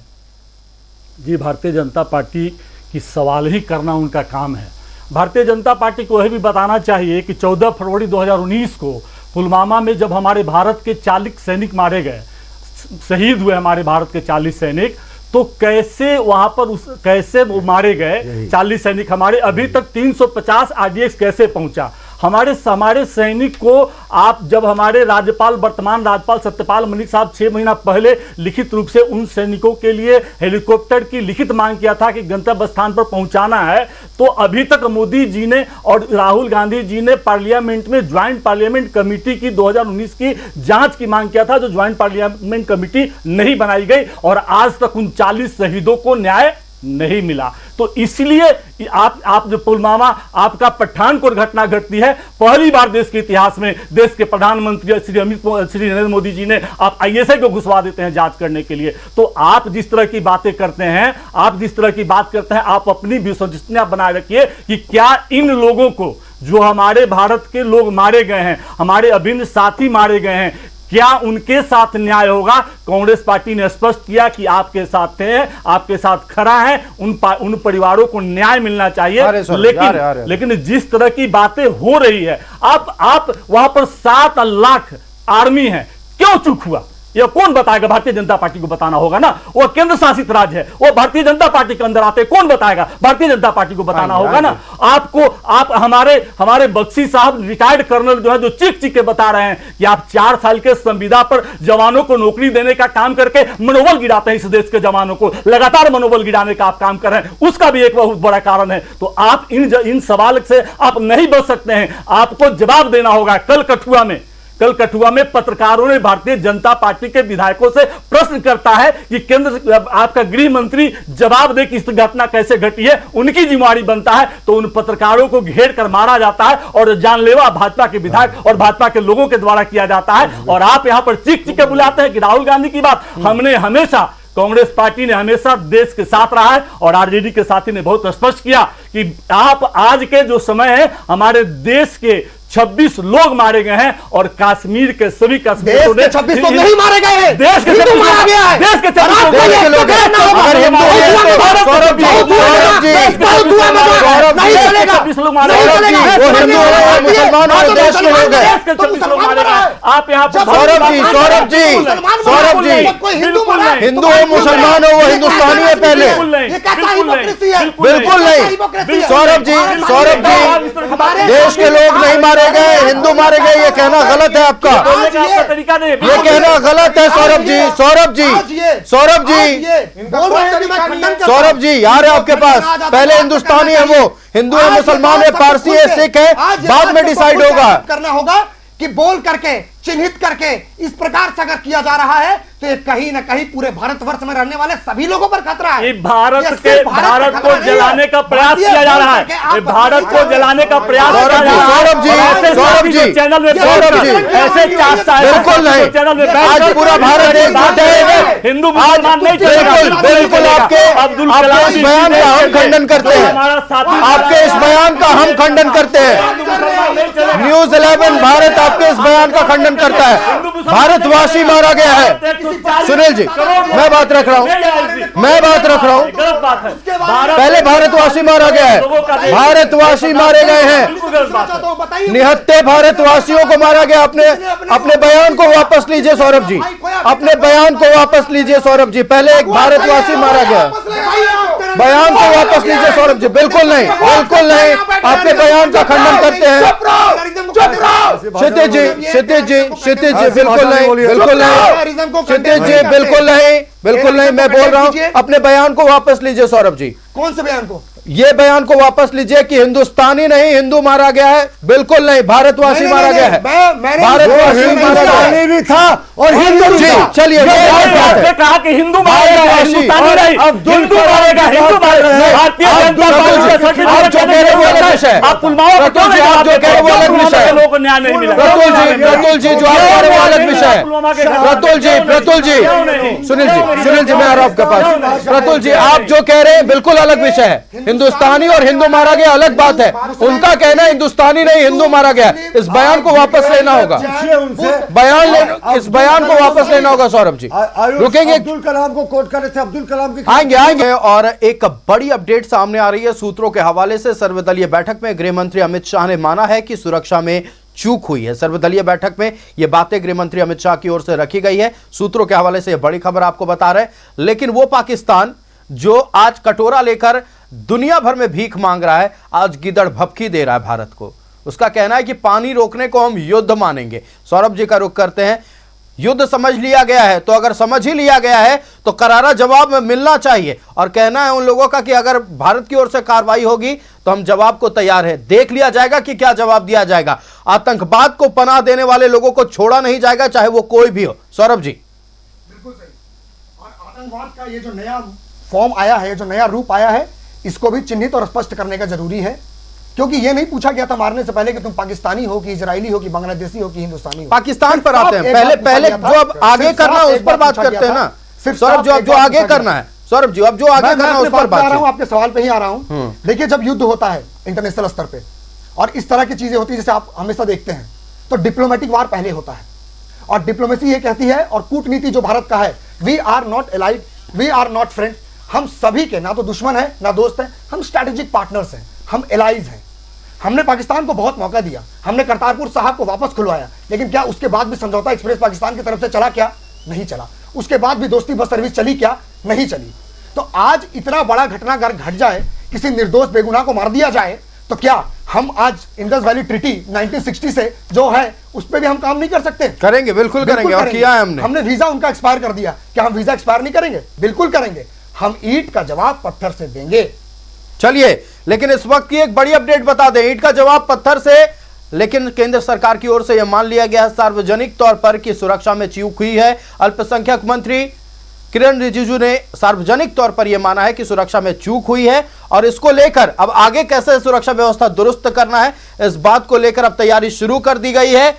जी, भारतीय जनता पार्टी की सवाल ही करना उनका काम है। भारतीय जनता पार्टी को यह भी बताना चाहिए कि 14 फरवरी 2019 को पुलवामा में जब हमारे भारत के 40 सैनिक मारे गए, शहीद हुए हमारे भारत के 40 सैनिक, तो कैसे वहां पर कैसे वो मारे गए 40 सैनिक हमारे, अभी तक 350 आरडीएक्स कैसे पहुंचा? हमारे सैनिक को आप जब हमारे राज्यपाल, वर्तमान राज्यपाल सत्यपाल मलिक साहब 6 महीना पहले लिखित रूप से उन सैनिकों के लिए हेलीकॉप्टर की लिखित मांग किया था कि गंतव्य स्थान पर पहुंचाना है, तो अभी तक मोदी जी ने और राहुल गांधी जी ने पार्लियामेंट में ज्वाइंट पार्लियामेंट कमेटी की 2019 की जांच की मांग किया था, जो ज्वाइंट पार्लियामेंट कमेटी नहीं बनाई गई, और आज तक उन 40 शहीदों को न्याय नहीं मिला। तो इसलिए आप जो पुलवामा आपका पठानकोट घटना घटती है, पहली बार देश के इतिहास में देश के प्रधानमंत्री श्री नरेंद्र मोदी जी ने आप आईएसआई को घुसवा देते हैं जांच करने के लिए। तो आप जिस तरह की बातें करते हैं, आप अपनी विश्वसनीयता बनाए रखिए कि क्या इन लोगों को, जो हमारे भारत के लोग मारे गए हैं, हमारे अभिन्न साथी मारे गए हैं, क्या उनके साथ न्याय होगा? कांग्रेस पार्टी ने स्पष्ट किया कि आपके साथ हैं, आपके साथ खड़ा है, उन परिवारों को न्याय मिलना चाहिए। लेकिन जिस तरह की बातें हो रही है, आप वहां पर 7 लाख आर्मी है, क्यों चूक हुआ? यह कौन बताएगा? भारतीय जनता पार्टी को बताना होगा ना। वो केंद्र शासित राज्य है, वो भारतीय जनता पार्टी के अंदर आते, कौन बताएगा? भारतीय जनता पार्टी को बताना होगा ना। आप हमारे बख्शी साहब रिटायर्ड कर्नल जो है, जो चीख के बता रहे हैं कि आप 4 साल के संविदा पर जवानों को नौकरी देने का काम करके मनोबल गिराते हैं, इस देश के जवानों को लगातार मनोबल गिराने का आप काम कर रहे हैं, उसका भी एक बहुत बड़ा कारण है। तो आप इन सवाल से आप नहीं बच सकते हैं, आपको जवाब देना होगा। कल कठुआ में पत्रकारों ने भारतीय जनता पार्टी के विधायकों से प्रश्न करता है कि केंद्र आपका गृह मंत्री जवाब दे कि इस घटना कैसे घटी है, उनकी जिम्मेदारी बनता है। तो उन पत्रकारों को घेर कर मारा जाता है, और जानलेवा भाजपा के विधायक और भाजपा के लोगों के द्वारा किया जाता है। और आप यहां पर चीख के बुलाते हैं कि राहुल गांधी की बात। हमने हमेशा, कांग्रेस पार्टी ने हमेशा देश के साथ रहा है, और आरजेडी के साथी ने बहुत स्पष्ट किया कि आप आज के जो समय है, हमारे देश के 26 लोग मारे गए हैं, और कश्मीर के सभी कश्मीरियों ने
26 लोग नहीं मारे गए हैं,
देश के 26 मारा गया है, देश के 26 लोग मारे गए। आप यहाँ
सौरभ जी हिंदू हो मुसलमान हो, वो हिंदुस्तानी है पहले। बिल्कुल नहीं सौरभ जी, देश के लोग नहीं मारे गए, हिंदू मारे गए, ये कहना गलत है आपका। ये कहना गलत है सौरभ जी यार है आपके पास। पहले हिंदुस्तानी है, वो हिंदू है, मुसलमान है, पारसी है, सिख है, बाद में डिसाइड होगा।
करना होगा कि बोल करके चिन्हित करके इस प्रकार से अगर किया जा रहा है तो ये कहीं ना कहीं पूरे भारतवर्ष में रहने वाले सभी लोगों पर खतरा है।
भारत को जलाने का प्रयास किया जा रहा है, भारत को जलाने का प्रयास किया जा रहा है।
सौरभ जी
चैनल में ऐसे
बिल्कुल नहीं,
चैनल में
आज पूरा भारत एक है,
हिंदू मुसलमान नहीं चलेगा।
बिल्कुल आपके इस बयान का हम खंडन करते हैं, आपके इस बयान का हम खंडन करते हैं। न्यूज़ 11 भारत आपके इस बयान का खंडन करता है। भारतवासी मारा गया है। सुनील जी, मैं बात रख रहा हूं, पहले भारतवासी मारा गया है, भारतवासी मारे गए हैं, निहत्थे भारतवासियों को मारा गया। अपने बयान को वापस लीजिए सौरभ जी, अपने बयान को वापस लीजिए सौरभ जी, पहले एक भारतवासी मारा गया, बयान को वापस लीजिए सौरभ जी। बिल्कुल नहीं, बिल्कुल नहीं, आपके बयान का खंडन करते हैं। क्षितिज जी बिल्कुल नहीं, बिल्कुल नहीं, क्षितिज जी बिल्कुल नहीं, बिल्कुल नहीं, मैं बोल रहा हूं अपने बयान को वापस लीजिए सौरभ जी।
कौन से बयान को?
ये बयान को वापस लीजिए कि हिंदुस्तानी नहीं हिंदू मारा गया है। बिल्कुल नहीं, भारतवासी मारा गया है, भारतवासी मारा गया भी था और हिंदू जी। चलिए
कहा कि हिंदू मारेगा, हिंदुस्तानी नहीं, हिंदू मारेगा, हिंदू मारेगा। भारतीय जनता पार्टी
आप जो कह रहे हो अलग विषय है,
आप पुलवामा
आप जो कह रहे हो अलग विषय है,
लोगों को न्याय नहीं मिला।
प्रतुल जी जो आप कह रहे हो अलग विषय है। प्रतुल जी सुनील जी मैं आ रहा हूं आपके पास। प्रतुल जी आप जो कह रहे हैं बिल्कुल अलग विषय है। हिंदुस्तानी और हिंदू मारा गया अलग बात है, उनका कहना है हिंदुस्तानी नहीं हिंदू मारा गया। इस बयान को वापस लेना होगा, इस बयान को वापस लेना होगा सौरभ जी। रुकेंगे,
अब्दुल कलाम को कोट कर रहे थे, अब्दुल कलाम की
आएंगे। और एक बड़ी अपडेट सामने आ रही है सूत्रों के हवाले से। सर्वदलीय बैठक में गृह मंत्री अमित शाह ने माना है कि सुरक्षा में चूक हुई है। सर्वदलीय बैठक में यह बातें गृह मंत्री अमित शाह की ओर से रखी गई है। सूत्रों के हवाले से यह बड़ी खबर आपको बता रहे हैं। लेकिन वो पाकिस्तान जो आज कटोरा लेकर दुनिया भर में भीख मांग रहा है, आज गिदड़ भपकी दे रहा है भारत को। उसका कहना है कि पानी रोकने को हम युद्ध मानेंगे। सौरभ जी का रुख करते हैं। युद्ध समझ लिया गया है तो अगर समझ ही लिया गया है तो करारा जवाब मिलना चाहिए। और कहना है उन लोगों का कि अगर भारत की ओर से कार्रवाई होगी तो हम जवाब को तैयार है। देख लिया जाएगा कि क्या जवाब दिया जाएगा। आतंकवाद को पनाह देने वाले लोगों को छोड़ा नहीं जाएगा, चाहे वो कोई भी हो। सौरभ जी
बिल्कुल सही। और आतंकवाद का ये जो नया फॉर्म आया है, जो नया रूप आया है, इसको भी चिन्हित और स्पष्ट करने का जरूरी है। क्योंकि ये नहीं पूछा गया था मारने से पहले कि तुम पाकिस्तानी हो कि इजरायली हो कि बांग्लादेशी हो कि हिंदुस्तानी हो।
पाकिस्तान पर आते हैं, पहले जो अब आगे करना है उस पर बात करते हैं ना। सौरभ जो अब जो आगे करना है, सौरभ जी अब जो आगे करना है उस पर बात
कर रहा हूं, आपके सवाल पे ही आ रहा हूं। देखिए, जब युद्ध होता है इंटरनेशनल स्तर पे और इस तरह की चीजें होती है जैसे आप हमेशा देखते हैं, तो डिप्लोमेटिक वार पहले होता है। और डिप्लोमेसी ये कहती है, और कूटनीति जो भारत का है, we are not allied, we are not friend. हम सभी के ना तो दुश्मन है ना दोस्त है, हम स्ट्रैटेजिक पार्टनर्स हैं, हम एलाइज हैं। हमने पाकिस्तान को बहुत मौका दिया, हमने करतारपुर साहब को वापस खुलवाया, लेकिन क्या उसके बाद भी समझौता एक्सप्रेस पाकिस्तान की तरफ से चला? क्या नहीं चला। उसके बाद भी दोस्ती बस सर्विस चली? क्या नहीं चली। तो आज इतना बड़ा घटना अगर घट जाए, किसी निर्दोष बेगुनाह को मार दिया जाए, तो क्या हम आज इंडस वैली ट्रीटी 1960 से जो है उस पर भी हम काम नहीं कर सकते?
करेंगे, बिल्कुल करेंगे। और किया है
हमने वीजा उनका एक्सपायर कर दिया, क्या हम वीजा एक्सपायर नहीं करेंगे? बिल्कुल करेंगे। हम ईंट का जवाब पत्थर से देंगे।
चलिए, लेकिन इस वक्त की एक बड़ी अपडेट बता दें, ईंट का जवाब पत्थर से। लेकिन केंद्र सरकार की ओर से यह मान लिया गया है सार्वजनिक तौर पर कि सुरक्षा में चूक हुई है। अल्पसंख्यक मंत्री किरण रिजिजू ने सार्वजनिक तौर पर यह माना है कि सुरक्षा में चूक हुई है और इसको लेकर अब आगे कैसे सुरक्षा व्यवस्था दुरुस्त करना है, इस बात को लेकर अब तैयारी शुरू कर दी गई है।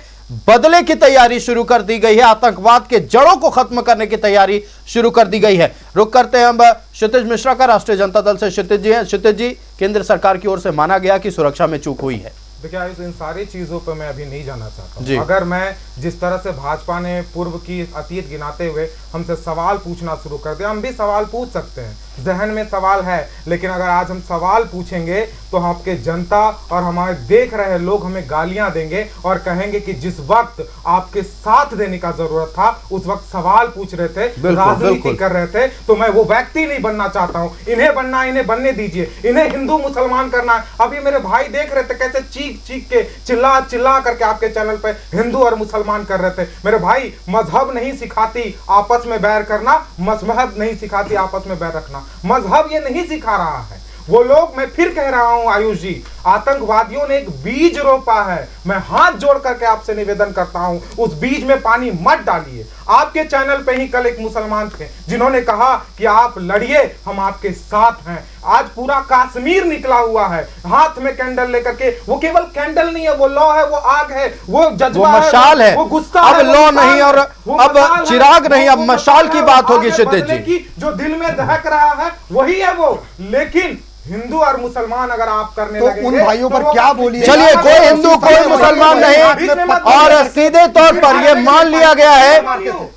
बदले की तैयारी शुरू कर दी गई है। आतंकवाद के जड़ों को खत्म करने की तैयारी शुरू कर दी गई है। रुक करते हैं हम क्षितिज मिश्रा का, राष्ट्रीय जनता दल से क्षितिज जी हैं। क्षितिज जी, केंद्र सरकार की ओर से माना गया कि सुरक्षा में चूक हुई है।
देखिए आयुष, इन सारी चीजों पर मैं अभी नहीं जाना चाहता हूँ। अगर मैं जिस तरह से भाजपा ने पूर्व की अतीत गिनाते हुए हमसे सवाल पूछना शुरू कर दिया, हम भी सवाल पूछ सकते हैं, जहन में सवाल है, लेकिन अगर आज हम सवाल पूछेंगे तो आपके जनता और हमारे देख रहे लोग हमें गालियां देंगे और कहेंगे कि जिस वक्त आपके साथ देने का जरूरत था उस वक्त सवाल पूछ रहे थे, राजनीति कर रहे थे। तो मैं वो व्यक्ति नहीं बनना चाहता हूँ। इन्हें बनना, इन्हें बनने दीजिए। इन्हें हिंदू मुसलमान करना है। अभी मेरे भाई देख रहे थे कैसे चीख के चिल्ला करके आपके चैनल पे हिंदू और मुसलमान कर रहे थे। मेरे भाई, मजहब नहीं सिखाती आपस में बैर करना, मजहब नहीं सिखाती आपस में बैर रखना। मजहब ये नहीं सिखा रहा है। वो लोग, मैं फिर कह रहा हूं आयुष जी, आतंकवादियों ने एक बीज रोपा है। मैं हाथ जोड़ करके आपसे निवेदन करता हूं, उस बीज में पानी मत डालिए। आपके चैनल पे ही कल एक मुसलमान थे जिन्होंने कहा कि आप लड़िए, हम आपके साथ हैं। आज पूरा कश्मीर निकला हुआ है हाथ में कैंडल लेकर के। वो केवल कैंडल नहीं है, वो लौ है, वो आग है, वो जज्बा है,
मशाल है,
वो गुस्सा
अब
है,
लौ नहीं और अब चिराग नहीं, अब मशाल की बात होगी क्षितिज जी।
जो दिल में दहक रहा है वही है वो। लेकिन हिंदू और मुसलमान अगर आप करने लगेंगे
उन भाइयों पर क्या बोलिए?
चलिए, कोई हिंदू कोई मुसलमान नहीं, और सीधे तौर पर यह मान लिया गया है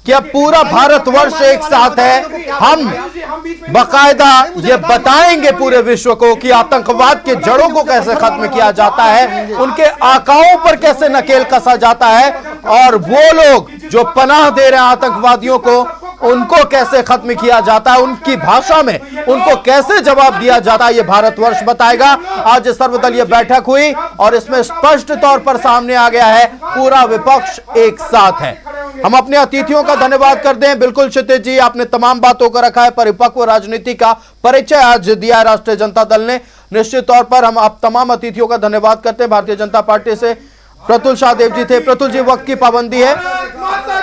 कि अब पूरा भारतवर्ष एक साथ है। हम बाकायदा ये बताएंगे पूरे विश्व को कि आतंकवाद के जड़ों को कैसे खत्म किया जाता है, उनके आकाओं पर कैसे नकेल कसा जाता है, और वो लोग जो पनाह दे रहे हैं आतंकवादियों को, उनको कैसे खत्म किया जाता है, उनकी भाषा में उनको कैसे जवाब दिया जाता है, ये भारतवर्ष बताएगा। आज सर्वदलीय बैठक हुई और इसमें स्पष्ट तौर पर सामने आ गया है पूरा विपक्ष एक साथ है। हम अपने अतिथियों का धन्यवाद करते हैं। बिल्कुल क्षितिज जी, आपने तमाम बातों को रखा है, परिपक्व राजनीति का परिचय आज दिया है राष्ट्रीय जनता दल ने। निश्चित तौर पर हम आप तमाम अतिथियों का धन्यवाद करते हैं। भारतीय जनता पार्टी से प्रतुल शाहदेव जी थे। प्रतुल जी, वक्त की पाबंदी है,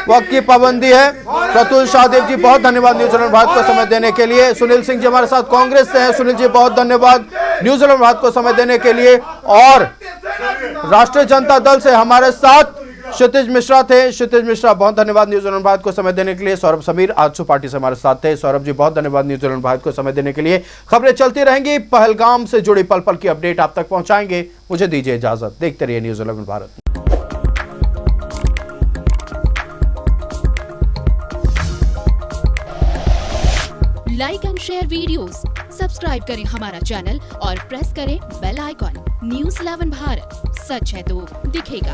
वक्त की पाबंदी है। प्रतुल शाहदेव जी, बहुत धन्यवाद न्यूजीलैंड भारत को समय देने के लिए। सुनील सिंह जी हमारे साथ कांग्रेस से हैं। सुनील जी, बहुत धन्यवाद न्यूजीलैंड भारत को समय देने के लिए। और राष्ट्रीय जनता दल से हमारे साथ क्षितिज मिश्रा थे। क्षितिज मिश्रा, बहुत धन्यवाद न्यूजीलैंड भारत को समय देने के लिए। सौरभ समीर आजसू पार्टी से हमारे साथ थे। सौरभ जी, बहुत धन्यवाद न्यूजीलैंड भारत को समय देने के लिए। खबरें चलती रहेंगी, पहलगाम से जुड़ी पल पल की अपडेट आप तक पहुंचाएंगे। मुझे दीजिए इजाजत, देखते रहिए New Zealand Bharat.
Like and share videos, subscribe करें हमारा चैनल और प्रेस करें बेल आइकॉन। न्यूज़ 11 भारत, सच है तो दिखेगा।